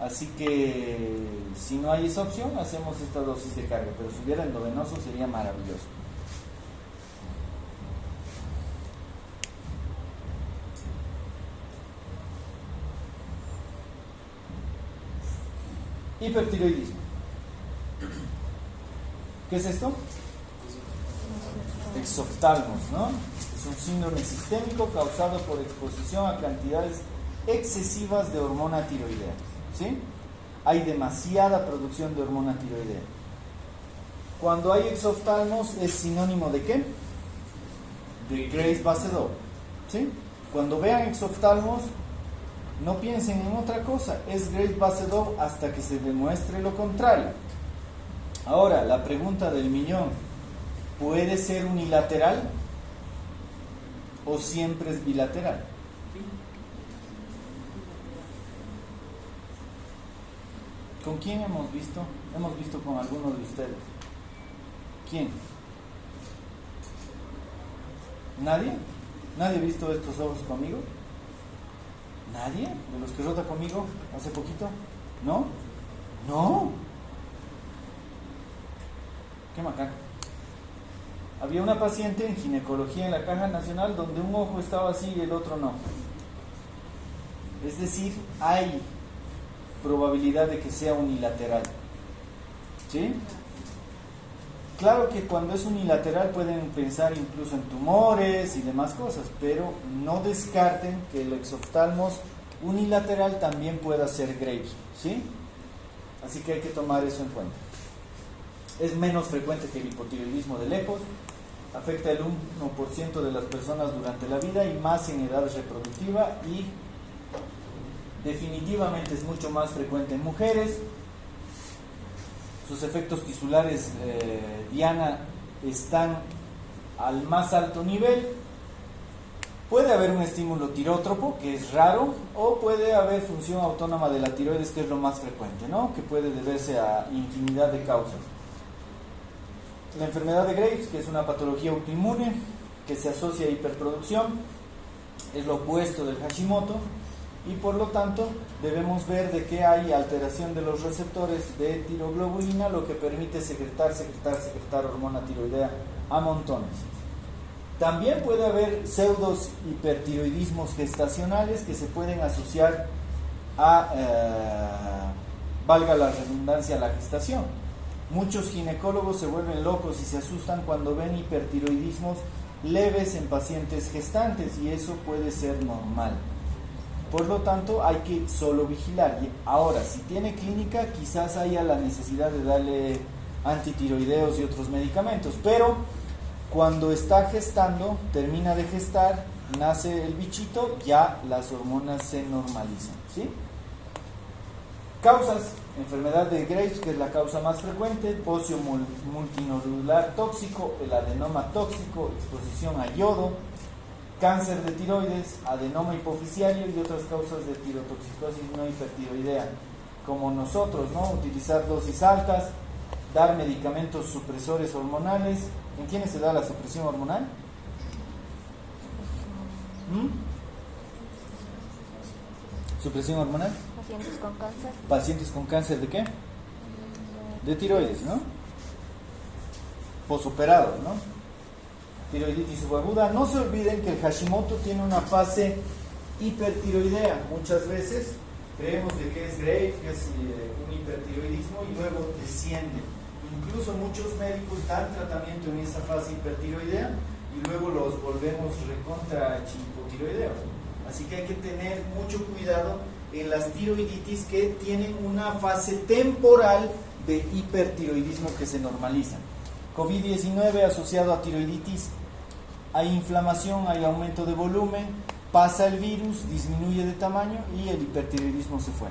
Así que si no hay esa opción, hacemos esta dosis de carga, pero si hubiera endovenoso sería maravilloso. Hipertiroidismo. ¿Qué es esto? Exoftalmos, ¿no? Es un síndrome sistémico causado por exposición a cantidades excesivas de hormona tiroidea, ¿sí? Hay demasiada producción de hormona tiroidea. Cuando hay exoftalmos, ¿es sinónimo de qué? De Graves-Basedow, ¿sí? Cuando vean exoftalmos, no piensen en otra cosa, es Graves-Basedow hasta que se demuestre lo contrario. Ahora, la pregunta del millón: ¿puede ser unilateral o siempre es bilateral? ¿Con quién hemos visto? Hemos visto con alguno de ustedes. ¿Quién? ¿Nadie? ¿Nadie ha visto estos ojos conmigo? ¿Nadie? ¿De los que rota conmigo hace poquito? ¿No? ¿No? Qué macana. Había una paciente en ginecología en la Caja Nacional donde un ojo estaba así y el otro no. Es decir, hay probabilidad de que sea unilateral, ¿sí? Claro que cuando es unilateral pueden pensar incluso en tumores y demás cosas, pero no descarten que el exoftalmos unilateral también pueda ser Graves, ¿sí? Así que hay que tomar eso en cuenta. Es menos frecuente que el hipotiroidismo de lejos. Afecta el 1% de las personas durante la vida y más en edad reproductiva, y definitivamente es mucho más frecuente en mujeres. Sus efectos tisulares, Diana, están al más alto nivel. Puede haber un estímulo tirótropo, que es raro, o puede haber función autónoma de la tiroides, que es lo más frecuente, ¿no? Que puede deberse a infinidad de causas. La enfermedad de Graves, que es una patología autoinmune que se asocia a hiperproducción, es lo opuesto del Hashimoto, y por lo tanto debemos ver de que hay alteración de los receptores de tiroglobulina, lo que permite secretar hormona tiroidea a montones. También puede haber pseudos hipertiroidismos gestacionales que se pueden asociar a, valga la redundancia, la gestación. Muchos ginecólogos se vuelven locos y se asustan cuando ven hipertiroidismos leves en pacientes gestantes, y eso puede ser normal. Por lo tanto, hay que solo vigilar. Y ahora, si tiene clínica, quizás haya la necesidad de darle antitiroideos y otros medicamentos, pero cuando está gestando, termina de gestar, nace el bichito, ya las hormonas se normalizan, ¿sí? Causas: enfermedad de Graves, que es la causa más frecuente, bocio multinodular tóxico, el adenoma tóxico, exposición a yodo, cáncer de tiroides, adenoma hipofisiario y otras causas de tirotoxicosis no hipertiroidea, como nosotros, ¿no? Utilizar dosis altas, dar medicamentos supresores hormonales. ¿En quiénes se da la supresión hormonal? ¿Supresión hormonal? Pacientes con cáncer. ¿Pacientes con cáncer de qué? De tiroides, ¿no? Posoperados, ¿no? Tiroiditis subaguda. No se olviden que el Hashimoto tiene una fase hipertiroidea. Muchas veces creemos de que es Graves, que es un hipertiroidismo, y luego desciende. Incluso muchos médicos dan tratamiento en esa fase hipertiroidea y luego los volvemos recontra hipotiroideos. Así que hay que tener mucho cuidado en las tiroiditis que tienen una fase temporal de hipertiroidismo que se normaliza. COVID-19 asociado a tiroiditis: hay inflamación, hay aumento de volumen, pasa el virus, disminuye de tamaño y el hipertiroidismo se fue,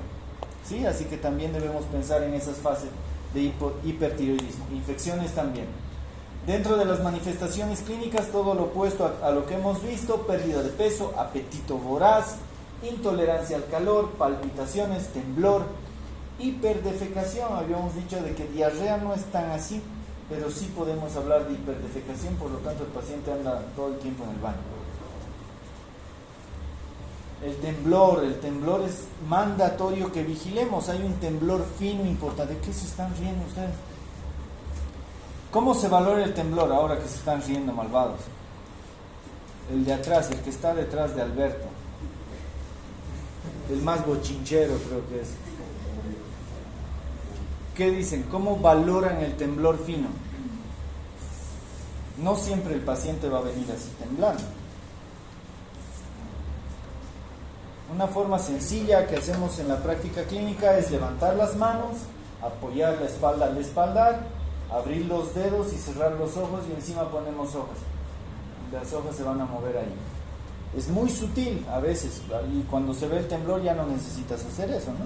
¿sí? Así que también debemos pensar en esas fases de hipertiroidismo. Infecciones también. Dentro de las manifestaciones clínicas, todo lo opuesto a lo que hemos visto: pérdida de peso, apetito voraz, intolerancia al calor, palpitaciones, temblor, hiperdefecación. Habíamos dicho de que diarrea no es tan así, pero sí podemos hablar de hiperdefecación, por lo tanto el paciente anda todo el tiempo en el baño. El temblor es mandatorio que vigilemos. Hay un temblor fino importante. ¿De qué se están riendo ustedes? ¿Cómo se valora el temblor ahora que se están riendo, malvados? El de atrás, el que está detrás de Alberto, el más bochinchero creo que es. ¿Qué dicen? ¿Cómo valoran el temblor fino? No siempre el paciente va a venir así temblando. Una forma sencilla que hacemos en la práctica clínica es levantar las manos, apoyar la espalda al espaldar, abrir los dedos y cerrar los ojos, y encima ponemos hojas. Las hojas se van a mover ahí. Es muy sutil a veces, y cuando se ve el temblor ya no necesitas hacer eso, ¿no?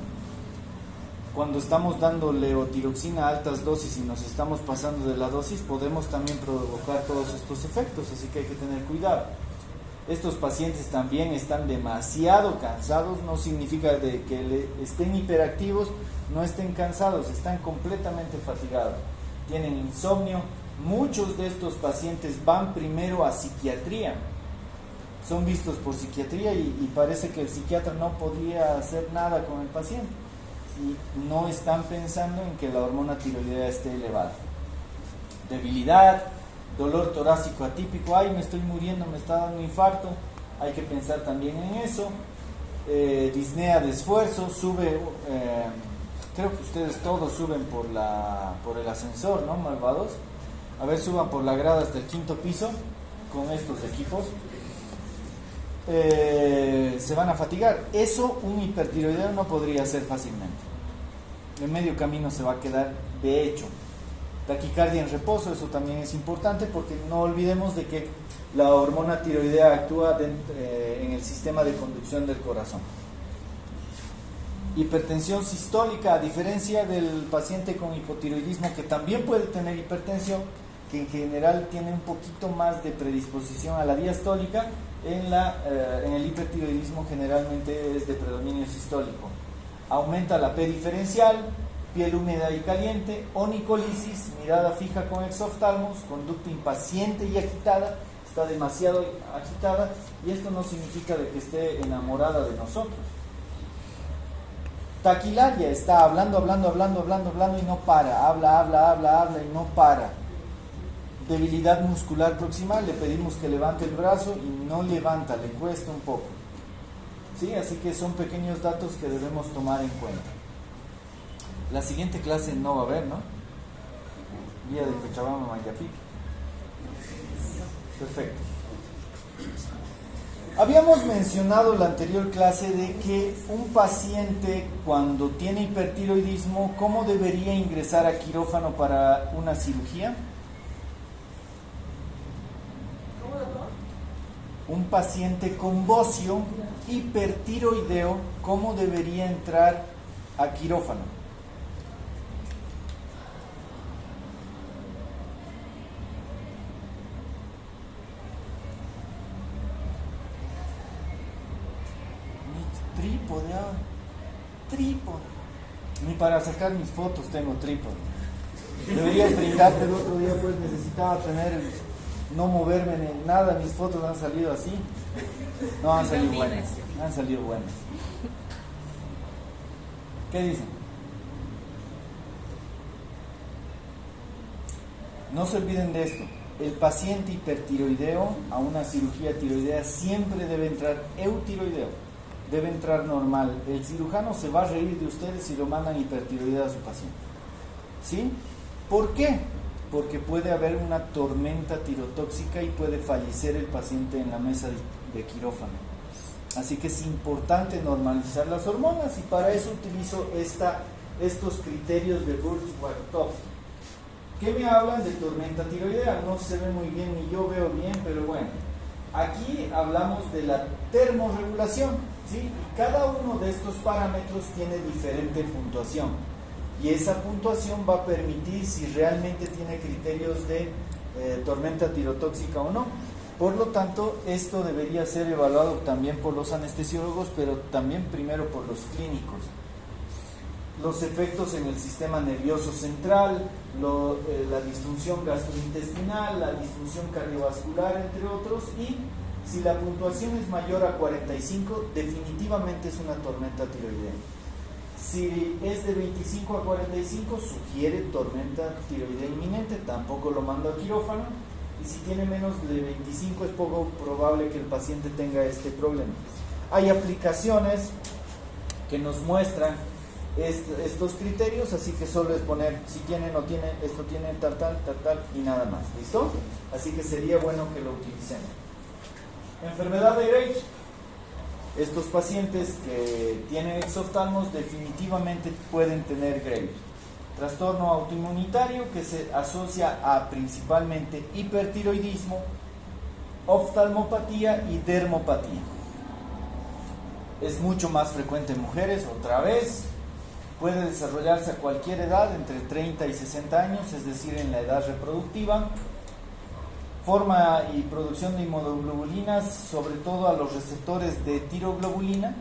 Cuando estamos dando levotiroxina a altas dosis y nos estamos pasando de la dosis, podemos también provocar todos estos efectos, así que hay que tener cuidado. Estos pacientes también están demasiado cansados, no significa de que estén hiperactivos, no estén cansados, están completamente fatigados, tienen insomnio. Muchos de estos pacientes van primero a psiquiatría, son vistos por psiquiatría y parece que el psiquiatra no podía hacer nada con el paciente, y no están pensando en que la hormona tiroidea esté elevada. Debilidad, dolor torácico atípico: ay, me estoy muriendo, me está dando un infarto, hay que pensar también en eso. Disnea de esfuerzo, sube, creo que ustedes todos suben por el ascensor, ¿no, malvados? A ver, suban por la grada hasta el 5º piso con estos equipos. Se van a fatigar. Eso un hipertiroideo no podría hacer fácilmente. En medio camino se va a quedar, de hecho. Taquicardia en reposo, eso también es importante porque no olvidemos de que la hormona tiroidea actúa en el sistema de conducción del corazón. Hipertensión sistólica, a diferencia del paciente con hipotiroidismo que también puede tener hipertensión, que en general tiene un poquito más de predisposición a la diastólica, en el hipertiroidismo generalmente es de predominio sistólico. Aumenta la P diferencial, piel húmeda y caliente, onicolisis, mirada fija con exoftalmos, conducta impaciente y agitada, está demasiado agitada, y esto no significa de que esté enamorada de nosotros. Taquilardia, está hablando y no para, habla y no para. Debilidad muscular proximal, le pedimos que levante el brazo y no levanta, le cuesta un poco. ¿Sí? Así que son pequeños datos que debemos tomar en cuenta. La siguiente clase no va a haber, ¿no? Vía de Cochabamba, Mayapic. Perfecto. Habíamos mencionado en la anterior clase de que un paciente cuando tiene hipertiroidismo, ¿cómo debería ingresar a quirófano para una cirugía? Un paciente con bocio hipertiroideo, ¿cómo debería entrar a quirófano? Trípode. Ni para sacar mis fotos tengo trípode. Deberías brindarte el otro día, pues necesitaba no moverme en nada, mis fotos han salido así. No, han salido buenas. ¿Qué dicen? No se olviden de esto. El paciente hipertiroideo a una cirugía tiroidea siempre debe entrar eutiroideo. Debe entrar normal. El cirujano se va a reír de ustedes si lo mandan hipertiroidea a su paciente. ¿Sí? ¿Por qué? Porque puede haber una tormenta tirotóxica y puede fallecer el paciente en la mesa de quirófano. Así que es importante normalizar las hormonas y para eso utilizo estos criterios de Burch-Wartowski. ¿Qué me hablan de tormenta tiroidea? No se ve muy bien ni yo veo bien, pero bueno. Aquí hablamos de la termorregulación, ¿sí? Y cada uno de estos parámetros tiene diferente puntuación. Y esa puntuación va a permitir si realmente tiene criterios de tormenta tirotóxica o no. Por lo tanto, esto debería ser evaluado también por los anestesiólogos, pero también primero por los clínicos. Los efectos en el sistema nervioso central, la disfunción gastrointestinal, la disfunción cardiovascular, entre otros, y si la puntuación es mayor a 45, definitivamente es una tormenta tiroidea. Si es de 25 a 45, sugiere tormenta tiroidea inminente, tampoco lo mando a quirófano. Y si tiene menos de 25, es poco probable que el paciente tenga este problema. Hay aplicaciones que nos muestran estos criterios, así que solo es poner si tiene, no tiene, esto tiene, tal y nada más. ¿Listo? Así que sería bueno que lo utilicemos. Enfermedad de Graves. Estos pacientes que tienen exoftalmos definitivamente pueden tener Graves. Trastorno autoinmunitario que se asocia a principalmente hipertiroidismo, oftalmopatía y dermopatía. Es mucho más frecuente en mujeres, otra vez. Puede desarrollarse a cualquier edad, entre 30 y 60 años, es decir, en la edad reproductiva. Forma y producción de inmunoglobulinas, sobre todo a los receptores de tiroglobulina.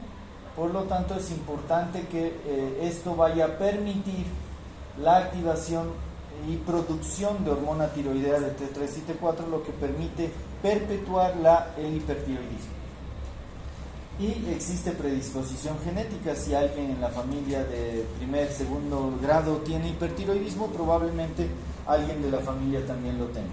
Por lo tanto, es importante que esto vaya a permitir la activación y producción de hormona tiroidea de T3 y T4, lo que permite perpetuar el hipertiroidismo. Y existe predisposición genética. Si alguien en la familia de primer, segundo grado tiene hipertiroidismo, probablemente alguien de la familia también lo tenga.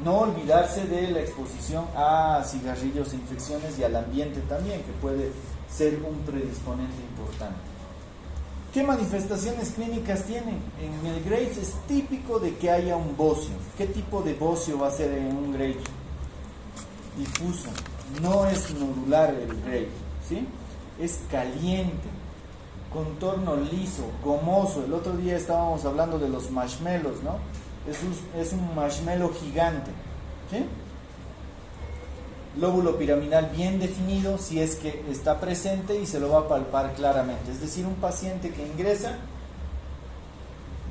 No olvidarse de la exposición a cigarrillos e infecciones y al ambiente también, que puede ser un predisponente importante. ¿Qué manifestaciones clínicas tienen? En el Graves es típico de que haya un bocio. ¿Qué tipo de bocio va a ser en un Graves? Difuso. No es nodular el Graves, ¿sí? Es caliente. contorno liso, gomoso. El otro día estábamos hablando de los marshmallows, ¿no? Es un marshmallow gigante, ¿sí? Lóbulo piramidal bien definido, si es que está presente, y se lo va a palpar claramente. Es decir, un paciente que ingresa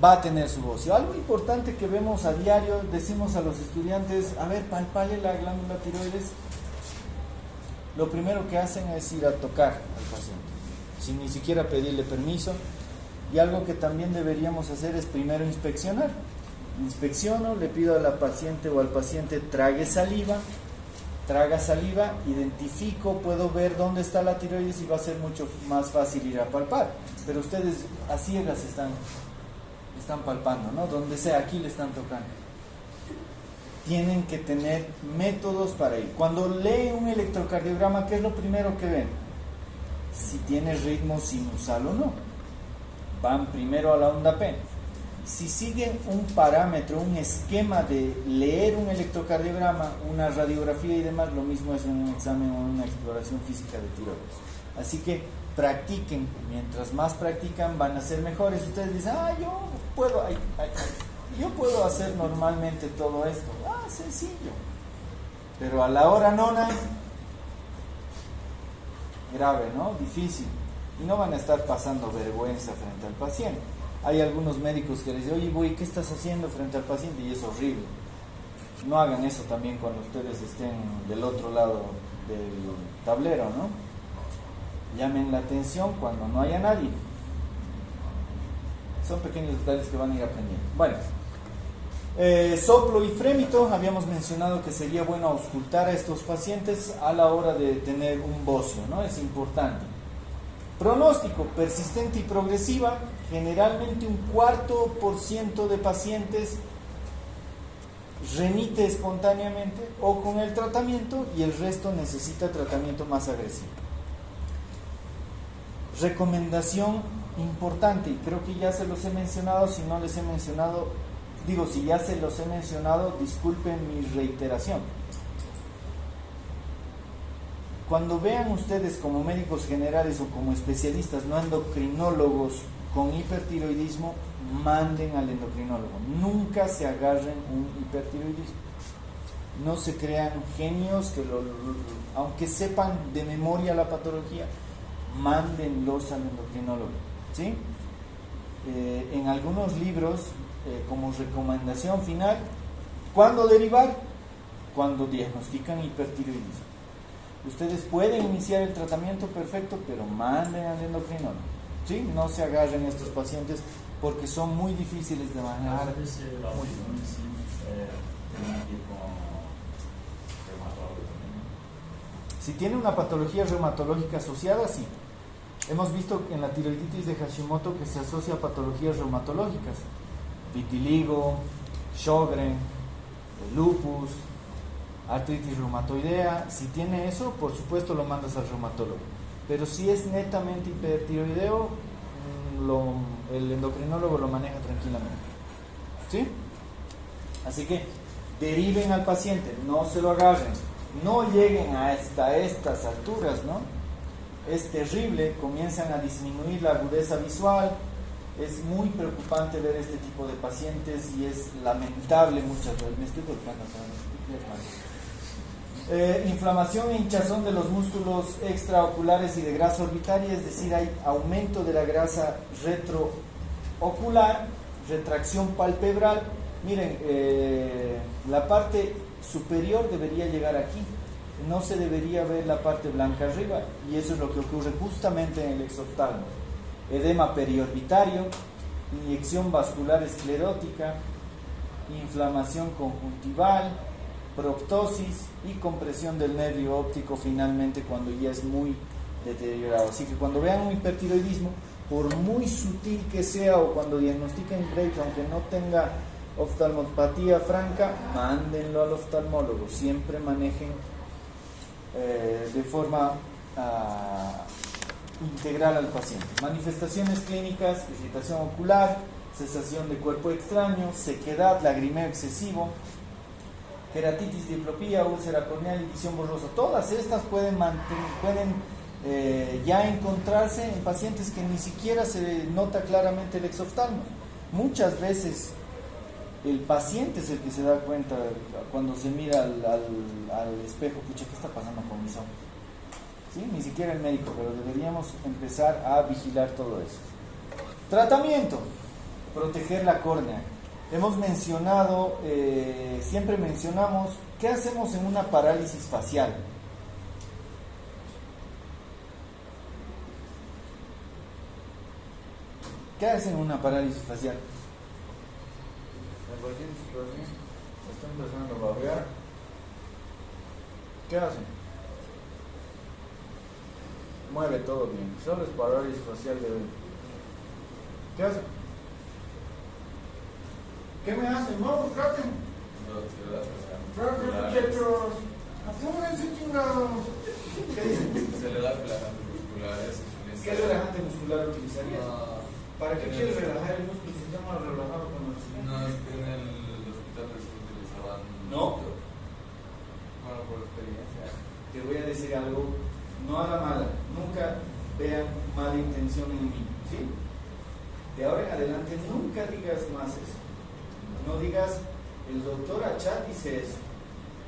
va a tener su bocio. Algo importante que vemos a diario, decimos a los estudiantes, a ver, palpale la glándula tiroides. Lo primero que hacen es ir a tocar al paciente, sin ni siquiera pedirle permiso. Y algo que también deberíamos hacer es primero inspeccionar. Inspecciono, le pido a la paciente o al paciente traga saliva, identifico, puedo ver dónde está la tiroides y va a ser mucho más fácil ir a palpar. Pero ustedes a ciegas están palpando, ¿no? Donde sea, aquí le están tocando. Tienen que tener métodos para ir. Cuando leen un electrocardiograma, ¿qué es lo primero que ven? Si tiene ritmo sinusal o no. Van primero a la onda P. Si siguen un parámetro, un esquema de leer un electrocardiograma, una radiografía y demás, lo mismo es un examen o una exploración física de tiroides. Así que practiquen, mientras más practican van a ser mejores. Ustedes dicen, yo puedo hacer normalmente todo esto. Sencillo. Pero a la hora nona, grave, ¿no? Difícil. Y no van a estar pasando vergüenza frente al paciente. Hay algunos médicos que les dicen, oye, güey, ¿qué estás haciendo frente al paciente? Y es horrible. No hagan eso también cuando ustedes estén del otro lado del tablero, ¿no? Llamen la atención cuando no haya nadie. Son pequeños detalles que van a ir aprendiendo. Bueno, soplo y frémito. Habíamos mencionado que sería bueno auscultar a estos pacientes a la hora de tener un bocio, ¿no? Es importante. Pronóstico, persistente y progresiva. Generalmente un 4% de pacientes remite espontáneamente o con el tratamiento, y el resto necesita tratamiento más agresivo. Recomendación importante, y creo que ya se los he mencionado. Si no les he mencionado, si ya se los he mencionado, disculpen mi reiteración. Cuando vean ustedes como médicos generales o como especialistas, no endocrinólogos, con hipertiroidismo, manden al endocrinólogo. Nunca se agarren un hipertiroidismo. No se crean genios que aunque sepan de memoria la patología, mándenlos al endocrinólogo, ¿sí? En algunos libros, como recomendación final, ¿cuándo derivar? Cuando diagnostican hipertiroidismo. Ustedes pueden iniciar el tratamiento, perfecto, pero manden al endocrinólogo, ¿sí? No se agarren a estos pacientes porque son muy difíciles de manejar. Si tiene una patología reumatológica asociada, sí. Hemos visto en la tiroiditis de Hashimoto que se asocia a patologías reumatológicas: vitiligo, Sjögren, lupus, artritis reumatoidea. Si tiene eso, por supuesto lo mandas al reumatólogo. Pero si es netamente hipertiroideo, el endocrinólogo lo maneja tranquilamente, ¿sí? Así que deriven al paciente, no se lo agarren, no lleguen hasta estas alturas, ¿no? Es terrible, comienzan a disminuir la agudeza visual. Es muy preocupante ver este tipo de pacientes y es lamentable muchas veces. Me estoy golpeando, inflamación e hinchazón de los músculos extraoculares y de grasa orbitaria, es decir, hay aumento de la grasa retroocular, retracción palpebral. Miren, la parte superior debería llegar aquí, no se debería ver la parte blanca arriba, y eso es lo que ocurre justamente en el exoftalmo. Edema periorbitario, inyección vascular esclerótica, inflamación conjuntival, proptosis y compresión del nervio óptico finalmente cuando ya es muy deteriorado. Así que cuando vean un hipertiroidismo, por muy sutil que sea, o cuando diagnostiquen Graves, aunque no tenga oftalmopatía franca, mándenlo al oftalmólogo. Siempre manejen de forma integral al paciente. Manifestaciones clínicas: irritación ocular, sensación de cuerpo extraño, sequedad, lagrimeo excesivo, queratitis, diplopía, úlcera corneal y visión borrosa. Todas estas pueden ya encontrarse en pacientes que ni siquiera se nota claramente el exoftalmo. Muchas veces el paciente es el que se da cuenta cuando se mira al espejo, pucha, ¿qué está pasando con mis ojos? ¿Sí? Ni siquiera el médico, pero deberíamos empezar a vigilar todo eso. Tratamiento: proteger la córnea. Hemos mencionado, siempre mencionamos, ¿qué hacemos en una parálisis facial? ¿Qué hacen en una parálisis facial? El paciente está empezando a babear. ¿Qué hacen? Mueve todo bien. Solo es parálisis facial de... ¿Qué hacen? ¿Qué me hacen? No, traten. Traten, muchachos. Apúrense, chingados. ¿Qué dicen? Se le da relajantes musculares. ¿Qué relajante muscular utilizarías? ¿Para qué quieres relajar el músculo si está más relajado con el No, es que en el hospital se utilizaban. No. Bueno, por experiencia. Te voy a decir algo, no a la mala, nunca vean mala intención en mí, ¿sí? De ahora en adelante nunca digas más eso. No digas, el doctor Achat dice eso,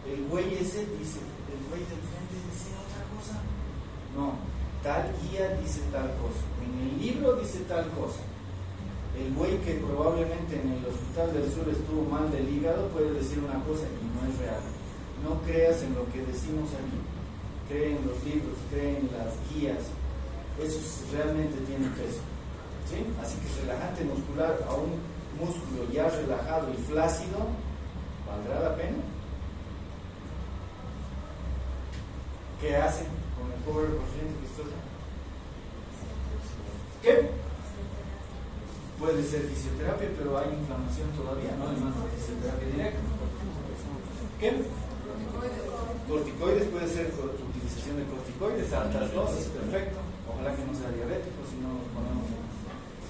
el güey ese dice, el güey del frente dice otra cosa. No, tal guía dice tal cosa, en el libro dice tal cosa. El güey que probablemente en el Hospital del Sur estuvo mal del hígado puede decir una cosa y no es real. No creas en lo que decimos aquí, cree en los libros, cree en las guías, eso realmente tiene peso, ¿sí? Así que relajante muscular a un músculo ya relajado y flácido, ¿valdrá la pena? ¿Qué hacen con el pobre paciente que está? ¿Qué? Puede ser fisioterapia, pero hay inflamación todavía, no hay más fisioterapia directa. ¿Qué? Corticoides, puede ser utilización de corticoides, altas dosis, perfecto. Ojalá que no sea diabético, si no nos ponemos en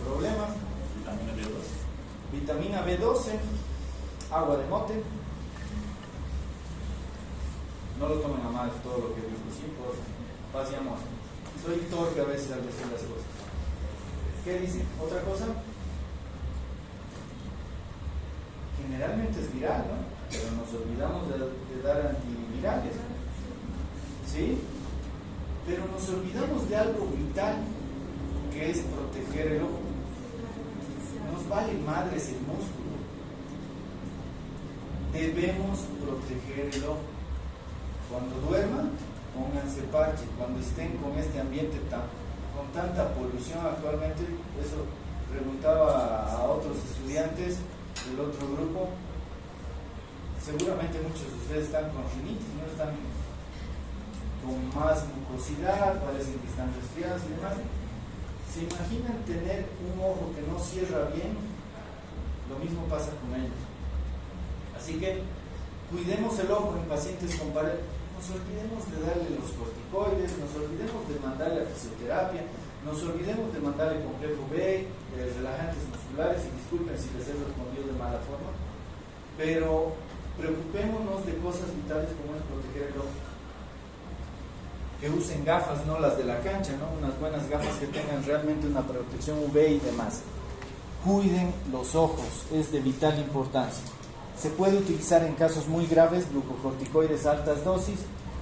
problemas. Vitamina B12. Vitamina B12, agua de mote. No lo tomen a mal todo lo que digo, sí, por paz y amor. Soy torpe a veces al decir las cosas. ¿Qué dice? ¿Otra cosa? Generalmente es viral, ¿no? Pero nos olvidamos de dar antivirales, ¿sí? Pero nos olvidamos de algo vital, que es proteger el ojo. Nos vale madres el músculo. Debemos proteger el ojo. Cuando duerman, pónganse parche. Cuando estén con este ambiente con tanta polución actualmente, eso preguntaba a otros estudiantes del otro grupo. Seguramente muchos de ustedes están con rinitis, no están con más mucosidad, parecen que están resfriados y demás. ¿Se imaginan tener un ojo que no cierra bien? Lo mismo pasa con ellos. Así que cuidemos el ojo en pacientes con pared. Nos olvidemos de darle los corticoides, nos olvidemos de mandarle a fisioterapia, nos olvidemos de mandarle complejo B, relajantes musculares, y disculpen si les he respondido de mala forma, pero preocupémonos de cosas vitales como es proteger el ojo. Que usen gafas, no las de la cancha, ¿no? Unas buenas gafas que tengan realmente una protección UV y demás. Cuiden los ojos, es de vital importancia. Se puede utilizar en casos muy graves glucocorticoides altas dosis,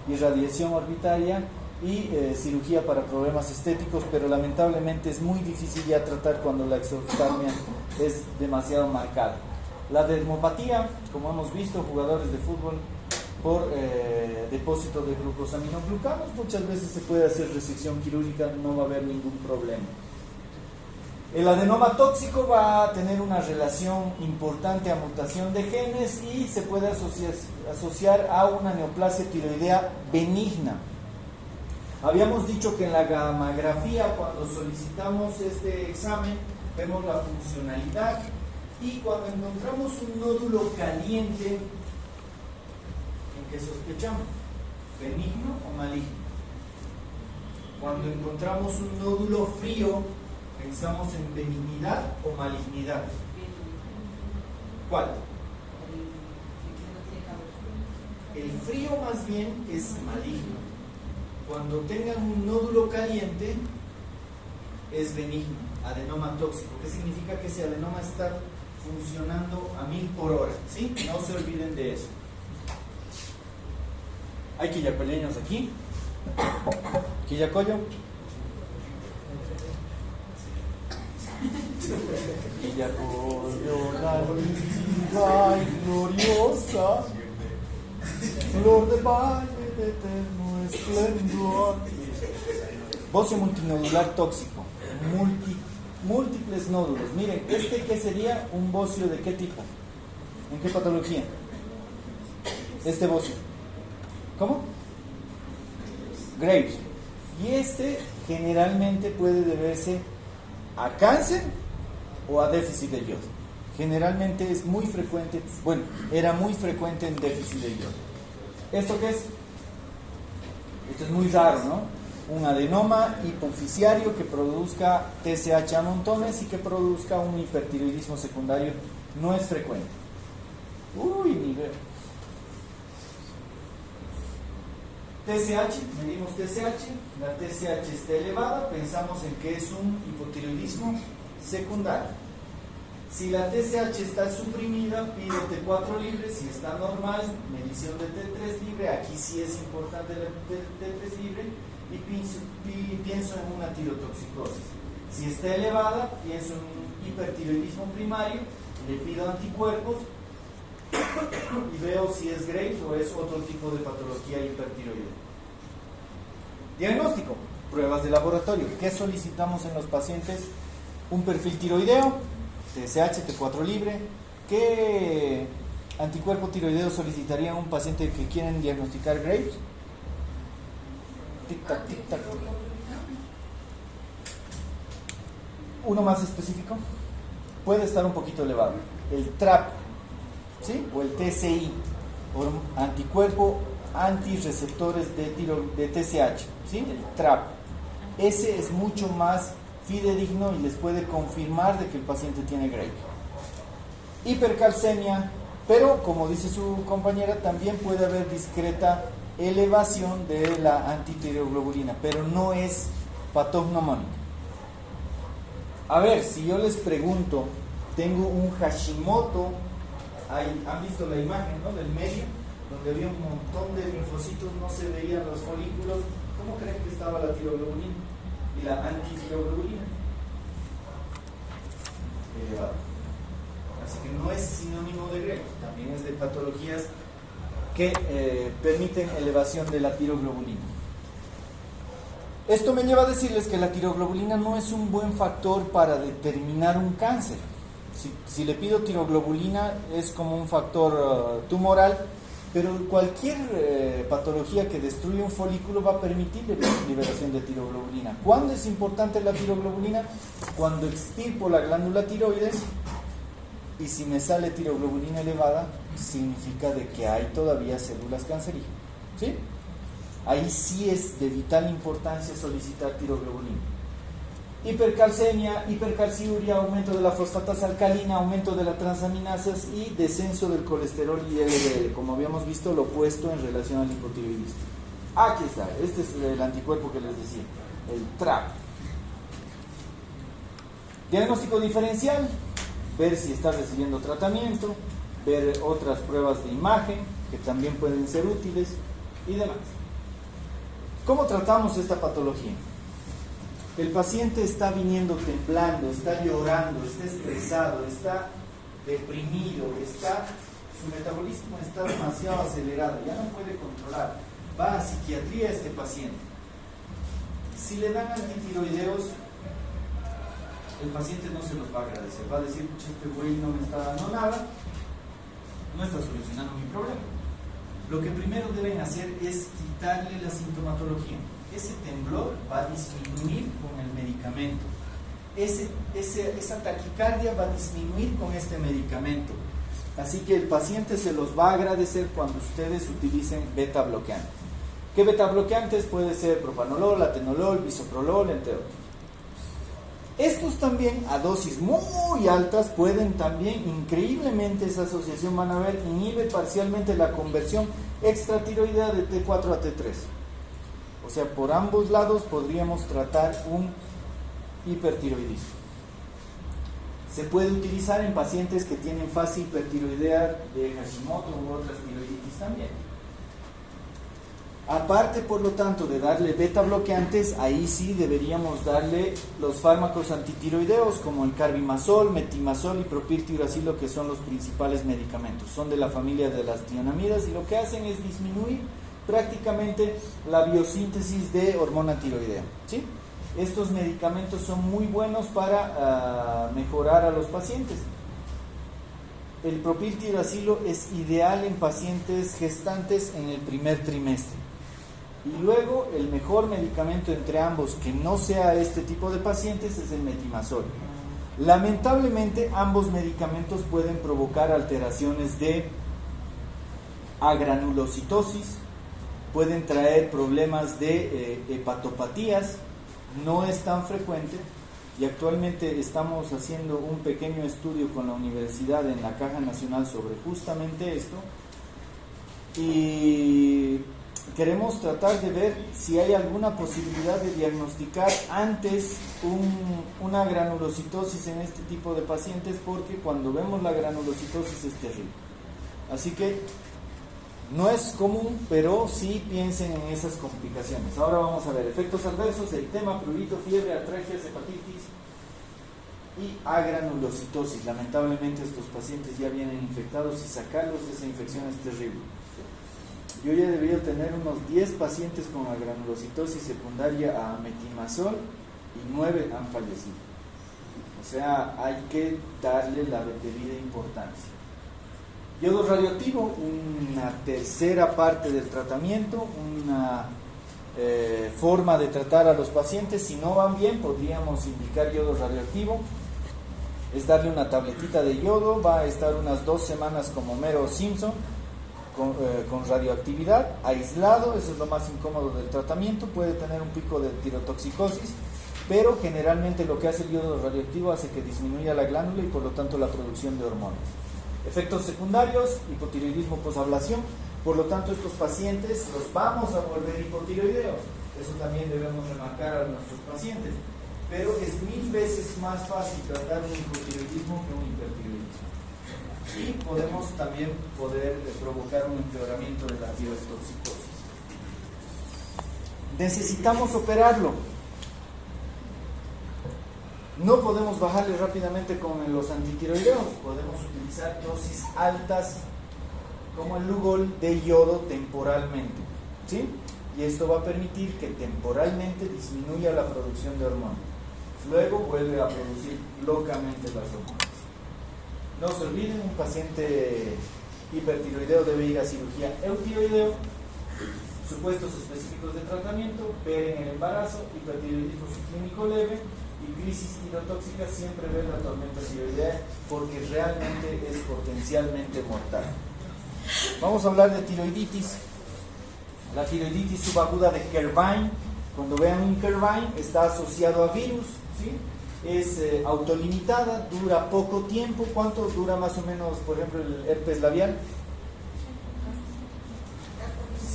irradiación orbitaria y cirugía para problemas estéticos, pero lamentablemente es muy difícil ya tratar cuando la exoftalmia es demasiado marcada. La dermopatía, como hemos visto, jugadores de fútbol por depósito de glucosaminoglucanos, muchas veces se puede hacer resección quirúrgica, no va a haber ningún problema. El adenoma tóxico va a tener una relación importante a mutación de genes y se puede asociar a una neoplasia tiroidea benigna. Habíamos dicho que en la gammagrafía, cuando solicitamos este examen, vemos la funcionalidad y cuando encontramos un nódulo caliente, ¿en qué sospechamos? ¿Benigno o maligno? Cuando encontramos un nódulo frío, ¿pensamos en benignidad o malignidad? ¿Cuál? El frío más bien es maligno. cuando tengan un nódulo caliente, es benigno, adenoma tóxico. ¿Qué significa? Que ese adenoma está funcionando a 1000 por hora, ¿sí? No se olviden de eso. Hay quillacoyeños aquí. Quillacoyo. Quillacoyo, la linda y gloriosa, flor de valle de eterno esplendor. Bocio multinodular tóxico, múltiples nódulos. Miren, ¿qué sería un bocio de qué tipo? ¿En qué patología? Este bocio. ¿Cómo? Graves. Y generalmente puede deberse a cáncer o a déficit de yodo. Generalmente es muy frecuente, bueno, era muy frecuente en déficit de yodo. ¿Esto qué es? Esto es muy raro, ¿no? Un adenoma hipoficiario que produzca TSH a montones y que produzca un hipertiroidismo secundario. No es frecuente. Uy, ni veo. TSH, medimos TSH, la TSH está elevada, pensamos en que es un hipotiroidismo secundario. Si la TSH está suprimida, pido T4 libre. Si está normal, medición de T3 libre. Aquí sí es importante la T3 libre y pienso en una tirotoxicosis. Si está elevada, pienso en un hipertiroidismo primario, le pido anticuerpos y veo si es Graves o es otro tipo de patología hipertiroidea. Diagnóstico, pruebas de laboratorio. ¿Qué solicitamos en los pacientes? Un perfil tiroideo, TSH, T4 libre. ¿Qué anticuerpo tiroideo solicitaría un paciente que quieren diagnosticar Graves? Tic tac, tic tac. Uno más específico, puede estar un poquito elevado. El TRAP, ¿sí? O el TCI, o anticuerpo antirreceptores de TSH, ¿sí? El TRAP. Ese es mucho más fidedigno y les puede confirmar de que el paciente tiene Graves. Hipercalcemia, pero como dice su compañera, también puede haber discreta elevación de la antitiroglobulina, pero no es patognomónica. A ver, si yo les pregunto, tengo un Hashimoto, ¿han visto la imagen, ¿no? Del medio, donde había un montón de linfocitos, no se veían los folículos? ¿Cómo creen que estaba la tiroglobulina y la antitiroglobulina? Elevada. Así que no es sinónimo de Graves, también es de patologías que permiten elevación de la tiroglobulina. Esto me lleva a decirles que la tiroglobulina no es un buen factor para determinar un cáncer. Si le pido tiroglobulina es como un factor tumoral, pero cualquier patología que destruye un folículo va a permitir liberación de tiroglobulina. ¿Cuándo es importante la tiroglobulina? Cuando extirpo la glándula tiroides, y si me sale tiroglobulina elevada, significa de que hay todavía células cancerígenas, ¿sí? Ahí sí es de vital importancia solicitar tiroglobulina. Hipercalcemia, hipercalciuria, aumento de la fosfatasa alcalina, aumento de las transaminasas y descenso del colesterol y LDL, como habíamos visto lo opuesto en relación al hipotiroidismo. Aquí está, este es el anticuerpo que les decía, el TRAP. Diagnóstico diferencial, ver si está recibiendo tratamiento, ver otras pruebas de imagen que también pueden ser útiles y demás. ¿Cómo tratamos esta patología? El paciente está viniendo temblando, está llorando, está estresado, está deprimido, su metabolismo está demasiado acelerado, ya no puede controlar. Va a psiquiatría este paciente. Si le dan antitiroideos, el paciente no se los va a agradecer, va a decir, este güey no me está dando nada, no está solucionando mi problema. Lo que primero deben hacer es quitarle la sintomatología. Ese temblor va a disminuir con el medicamento. Esa taquicardia va a disminuir con este medicamento. Así que el paciente se los va a agradecer cuando ustedes utilicen beta bloqueantes. ¿Qué beta bloqueantes? Puede ser propanolol, atenolol, bisoprolol, entre otros. Estos también a dosis muy altas pueden también, increíblemente esa asociación van a ver, inhibe parcialmente la conversión extratiroidea de T4 a T3. O sea, por ambos lados podríamos tratar un hipertiroidismo. Se puede utilizar en pacientes que tienen fase hipertiroidea de Hashimoto u otras tiroiditis también. Aparte, por lo tanto, de darle beta bloqueantes, ahí sí deberíamos darle los fármacos antitiroideos como el carbimazol, metimazol y propiltiuracilo, que son los principales medicamentos. Son de la familia de las tionamidas y lo que hacen es disminuir prácticamente la biosíntesis de hormona tiroidea, ¿sí? Estos medicamentos son muy buenos para mejorar a los pacientes. El propiltiuracilo es ideal en pacientes gestantes en el primer trimestre. Y luego el mejor medicamento entre ambos, que no sea este tipo de pacientes, es el metimazol. Lamentablemente ambos medicamentos pueden provocar alteraciones de agranulocitosis, pueden traer problemas de hepatopatías. No es tan frecuente y actualmente estamos haciendo un pequeño estudio con la universidad en la Caja Nacional sobre justamente esto y queremos tratar de ver si hay alguna posibilidad de diagnosticar antes una granulocitosis en este tipo de pacientes, porque cuando vemos la granulocitosis es terrible. Así que no es común, pero sí piensen en esas complicaciones. Ahora vamos a ver efectos adversos: eritema, prurito, fiebre, atralgias, hepatitis y agranulocitosis. Lamentablemente estos pacientes ya vienen infectados y sacarlos de esa infección es terrible. Yo ya debería tener unos 10 pacientes con agranulocitosis secundaria a metimazol y 9 han fallecido. O sea, hay que darle la debida importancia. Yodo radioactivo, una tercera parte del tratamiento, una forma de tratar a los pacientes. Si no van bien, podríamos indicar yodo radioactivo. Es darle una tabletita de yodo, va a estar unas 2 semanas como Homero Simpson, con radioactividad, aislado. Eso es lo más incómodo del tratamiento. Puede tener un pico de tirotoxicosis, pero generalmente lo que hace el yodo radioactivo hace que disminuya la glándula y por lo tanto la producción de hormonas. Efectos secundarios: hipotiroidismo posablación. Por lo tanto, estos pacientes los vamos a volver hipotiroideos. Eso también debemos remarcar a nuestros pacientes. Pero es 1000 veces más fácil tratar un hipotiroidismo que un hipertiroidismo. Y podemos también provocar un empeoramiento de la tirotoxicosis. Necesitamos operarlo. No podemos bajarle rápidamente con los antitiroideos. Podemos utilizar dosis altas como el Lugol de yodo temporalmente, ¿sí? Y esto va a permitir que temporalmente disminuya la producción de hormonas. Luego vuelve a producir locamente las hormonas. No se olviden, un paciente hipertiroideo debe ir a cirugía eutiroideo. Supuestos específicos de tratamiento: ver en el embarazo, hipertiroidismo subclínico leve y crisis tirotóxica. Siempre ver la tormenta tiroidea porque realmente es potencialmente mortal. Vamos a hablar de tiroiditis. La tiroiditis subaguda de Kervine. Cuando vean un Kervine, está asociado a virus, ¿sí? Es autolimitada, dura poco tiempo. ¿Cuánto dura más o menos, por ejemplo, el herpes labial?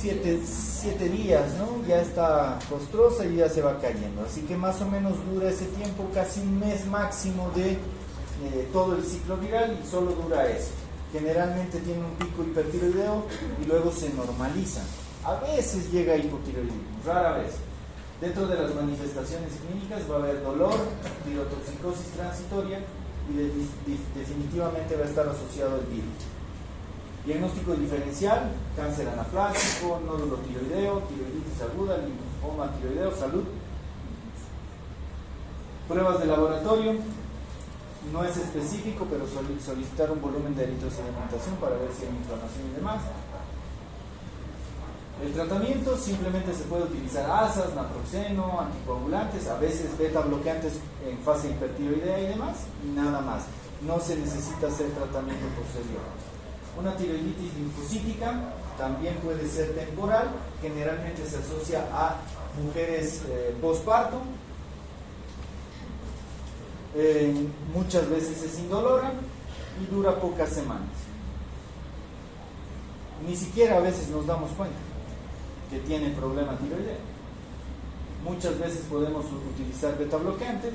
7 días, ¿no? Ya está costrosa y ya se va cayendo. Así que más o menos dura ese tiempo, casi un mes máximo de todo el ciclo viral, y solo dura eso. Generalmente tiene un pico hipertiroideo y luego se normaliza. A veces llega a hipotiroidismo, rara vez. Dentro de las manifestaciones clínicas va a haber dolor, tirotoxicosis transitoria y definitivamente va a estar asociado al virus. Diagnóstico diferencial: cáncer anaplásico, nódulo tiroideo, tiroiditis aguda, linfoma tiroideo, salud. Pruebas de laboratorio: no es específico, pero solicitar un volumen de eritrosedimentación para ver si hay inflamación y demás. El tratamiento: simplemente se puede utilizar asas, naproxeno, anticoagulantes, a veces beta bloqueantes en fase hipertiroidea y demás, y nada más. No se necesita hacer tratamiento posterior. Una tiroiditis linfocítica también puede ser temporal, generalmente se asocia a mujeres posparto. Muchas veces es indolora y dura pocas semanas. Ni siquiera a veces nos damos cuenta que tiene problema tiroideo. Muchas veces podemos utilizar betabloqueantes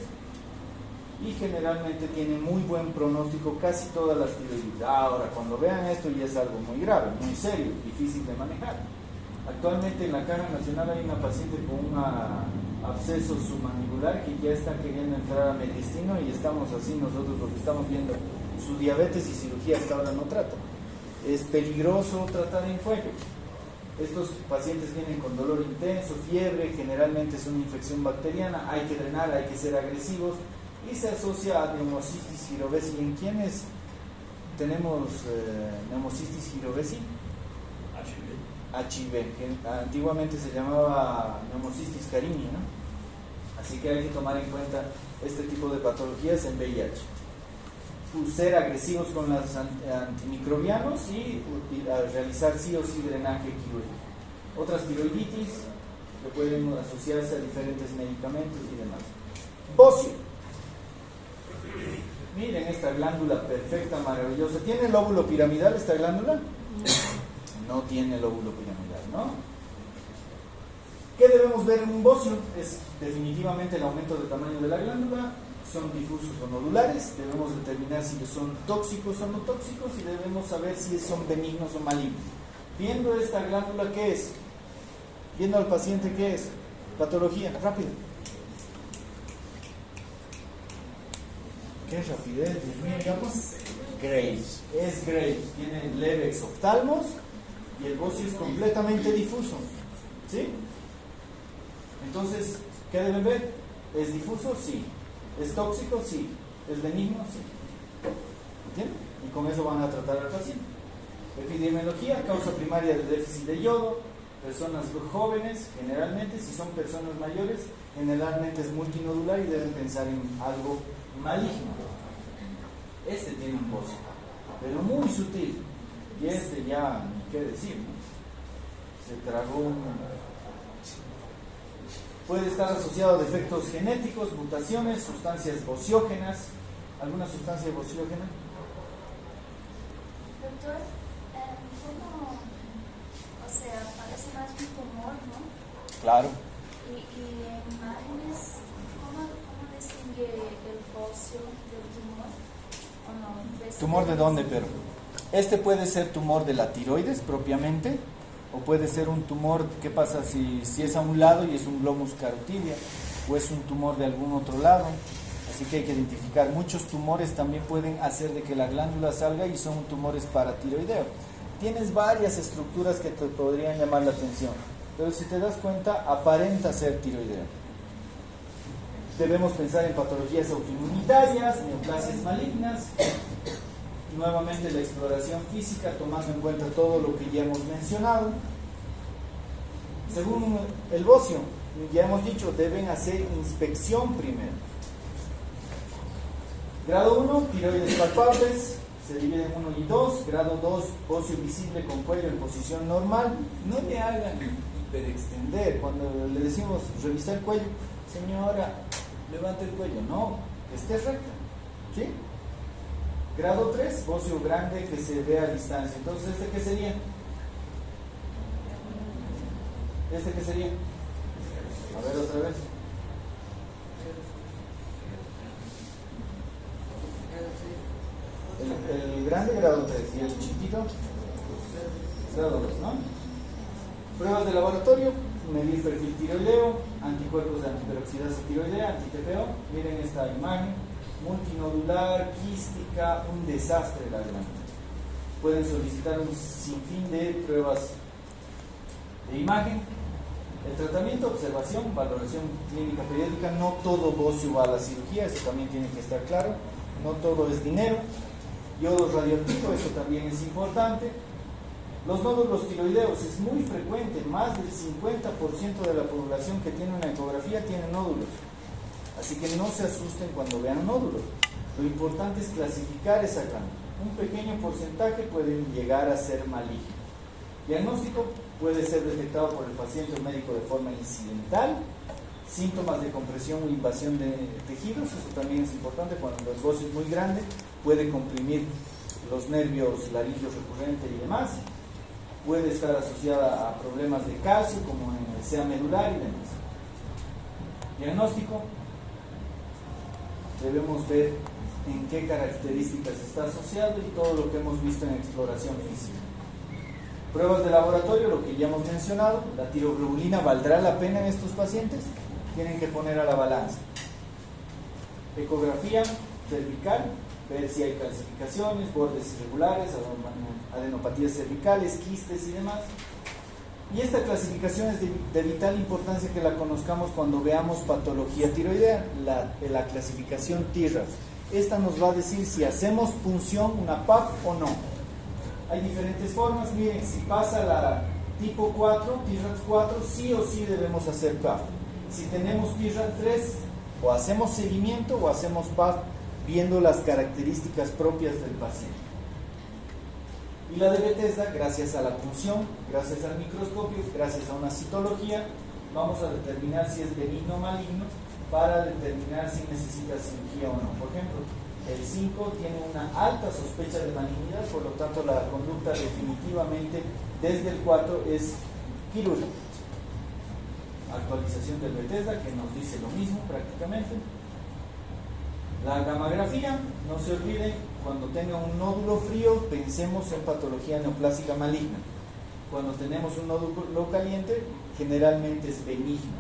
y generalmente tienen muy buen pronóstico casi todas las tiroiditis. Ahora, cuando vean esto ya es algo muy grave, muy serio, difícil de manejar. Actualmente en la Caja Nacional hay una paciente con un absceso submandibular que ya está queriendo entrar a medicina y estamos así nosotros porque estamos viendo su diabetes y cirugía hasta ahora no trata. Es peligroso tratar en cuello. Estos pacientes vienen con dolor intenso, fiebre, generalmente es una infección bacteriana, hay que drenar, hay que ser agresivos y se asocia a Pneumocystis jirovesi. ¿En quiénes tenemos Pneumocystis jirovesi? HIV, que antiguamente se llamaba Pneumocystis carini, ¿no? Así que hay que tomar en cuenta este tipo de patologías en VIH. Ser agresivos con los antimicrobianos y realizar sí o sí drenaje quirúrgico. Otras tiroiditis que pueden asociarse a diferentes medicamentos y demás. Bocio. Miren esta glándula perfecta, maravillosa. ¿Tiene lóbulo piramidal esta glándula? No tiene lóbulo piramidal, ¿no? ¿Qué debemos ver en un bocio? Es definitivamente el aumento del tamaño de la glándula. Son difusos o nodulares, debemos determinar si son tóxicos o no tóxicos y debemos saber si son benignos o malignos. Viendo esta glándula, ¿qué es? Viendo al paciente, ¿qué es? Patología, rápido. ¿Qué rapidez? Dios mío, digamos. Graves. Es Graves. Tiene leve exoftalmos y el bocio es completamente difuso. ¿Sí? Entonces, ¿qué deben ver? ¿Es difuso? Sí. ¿Es tóxico? Sí. ¿Es benigno? Sí. ¿Entienden? Y con eso van a tratar al paciente. Epidemiología, causa primaria de déficit de yodo, personas jóvenes, generalmente, si son personas mayores, generalmente es multinodular y deben pensar en algo maligno. Este tiene un bocio, pero muy sutil, y este ya, ni qué decir, ¿no? Se tragó un... Puede estar asociado a defectos genéticos, mutaciones, sustancias bociógenas. ¿Alguna sustancia bociógena? Doctor, ¿cómo, o sea, parece más un tumor, ¿no? Claro. Y en imágenes, ¿cómo distingue el bocio del tumor? ¿O no? ¿Tumor de dónde, pero? Este puede ser tumor de la tiroides propiamente, o puede ser un tumor, ¿qué pasa si es a un lado y es un glomus carotidia? O es un tumor de algún otro lado. Así que hay que identificar. Muchos tumores también pueden hacer de que la glándula salga y son tumores paratiroideo. Tienes varias estructuras que te podrían llamar la atención, pero si te das cuenta, aparenta ser tiroideo. Debemos pensar en patologías autoinmunitarias, neoplasias malignas. Nuevamente la exploración física, tomando en cuenta todo lo que ya hemos mencionado. Según el bocio, ya hemos dicho, deben hacer inspección primero. Grado 1, tiroides palpables, se divide en 1 y 2. Grado 2, bocio visible con cuello en posición normal. No le hagan hiperextender. Cuando le decimos revisar el cuello, señora, levante el cuello. No, que esté recta. ¿Sí? Grado 3, bocio grande que se ve a distancia. Entonces, ¿este qué sería? ¿Este qué sería? A ver otra vez. El grande, grado 3, y el chiquito, grado 2, ¿no? Pruebas de laboratorio, medir perfil tiroideo, anticuerpos de antiperoxidasa tiroidea, anti-TPO. Miren esta imagen, multinodular, quística, un desastre la glándula. Pueden solicitar un sinfín de pruebas de imagen. El tratamiento, observación, valoración clínica periódica. No todo bocio va a la cirugía, eso también tiene que estar claro. No todo es dinero. Yodo radioactivo, eso también es importante. Los nódulos tiroideos es muy frecuente, más del 50% de la población que tiene una ecografía tiene nódulos. Así que no se asusten cuando vean nódulos. Lo importante es clasificar esa glándula. Un pequeño porcentaje pueden llegar a ser maligno. Diagnóstico puede ser detectado por el paciente o médico de forma incidental. Síntomas de compresión o invasión de tejidos, eso también es importante. Cuando el bocio es muy grande, puede comprimir los nervios laryngeos recurrentes y demás. Puede estar asociada a problemas de calcio, como en el sea medular y demás. Diagnóstico. Debemos ver en qué características está asociado y todo lo que hemos visto en exploración física. Pruebas de laboratorio, lo que ya hemos mencionado. La tiroglobulina, ¿valdrá la pena en estos pacientes? Tienen que poner a la balanza. Ecografía cervical, ver si hay calcificaciones, bordes irregulares, adenopatías cervicales, quistes y demás. Y esta clasificación es de vital importancia que la conozcamos cuando veamos patología tiroidea, la clasificación TIRADS. Esta nos va a decir si hacemos punción, una PAF o no. Hay diferentes formas. Miren, si pasa la tipo 4, TIRADS 4, sí o sí debemos hacer PAF. Si tenemos TIRADS 3, o hacemos seguimiento o hacemos PAF viendo las características propias del paciente. Y la de Bethesda, gracias a la punción, gracias al microscopio, gracias a una citología, vamos a determinar si es benigno o maligno para determinar si necesita cirugía o no. Por ejemplo, el 5 tiene una alta sospecha de malignidad, por lo tanto la conducta definitivamente desde el 4 es quirúrgica. Actualización del Bethesda, que nos dice lo mismo prácticamente. La gammagrafía, no se olviden, cuando tenga un nódulo frío, pensemos en patología neoplásica maligna. Cuando tenemos un nódulo caliente, generalmente es benigno.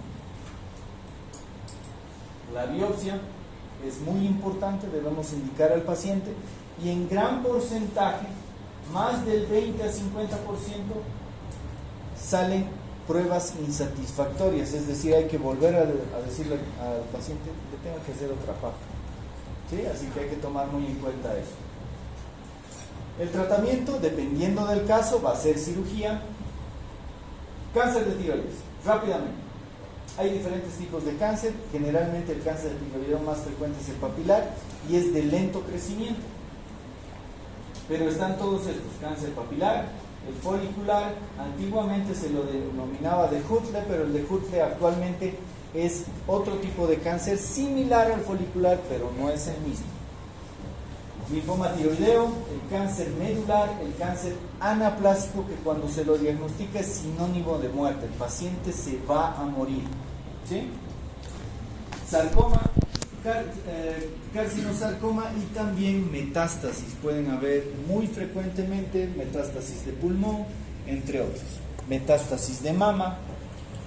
La biopsia es muy importante, debemos indicar al paciente, y en gran porcentaje, más del 20 a 50%, salen pruebas insatisfactorias, es decir, hay que volver a decirle al paciente que tenga que hacer otra PAF. ¿Sí? Así que hay que tomar muy en cuenta eso. El tratamiento, dependiendo del caso, va a ser cirugía. Cáncer de tiroides, rápidamente. Hay diferentes tipos de cáncer. Generalmente el cáncer de tiroideo más frecuente es el papilar y es de lento crecimiento. Pero están todos estos: cáncer papilar, el folicular. Antiguamente se lo denominaba de Hutle, pero el de Hutle actualmente es otro tipo de cáncer similar al folicular, pero no es el mismo. Linfoma tiroideo, el cáncer medular, el cáncer anaplásico, que cuando se lo diagnostica es sinónimo de muerte, el paciente se va a morir. ¿Sí? Sarcoma, carcinosarcoma y también metástasis. Pueden haber muy frecuentemente metástasis de pulmón, entre otros. Metástasis de mama,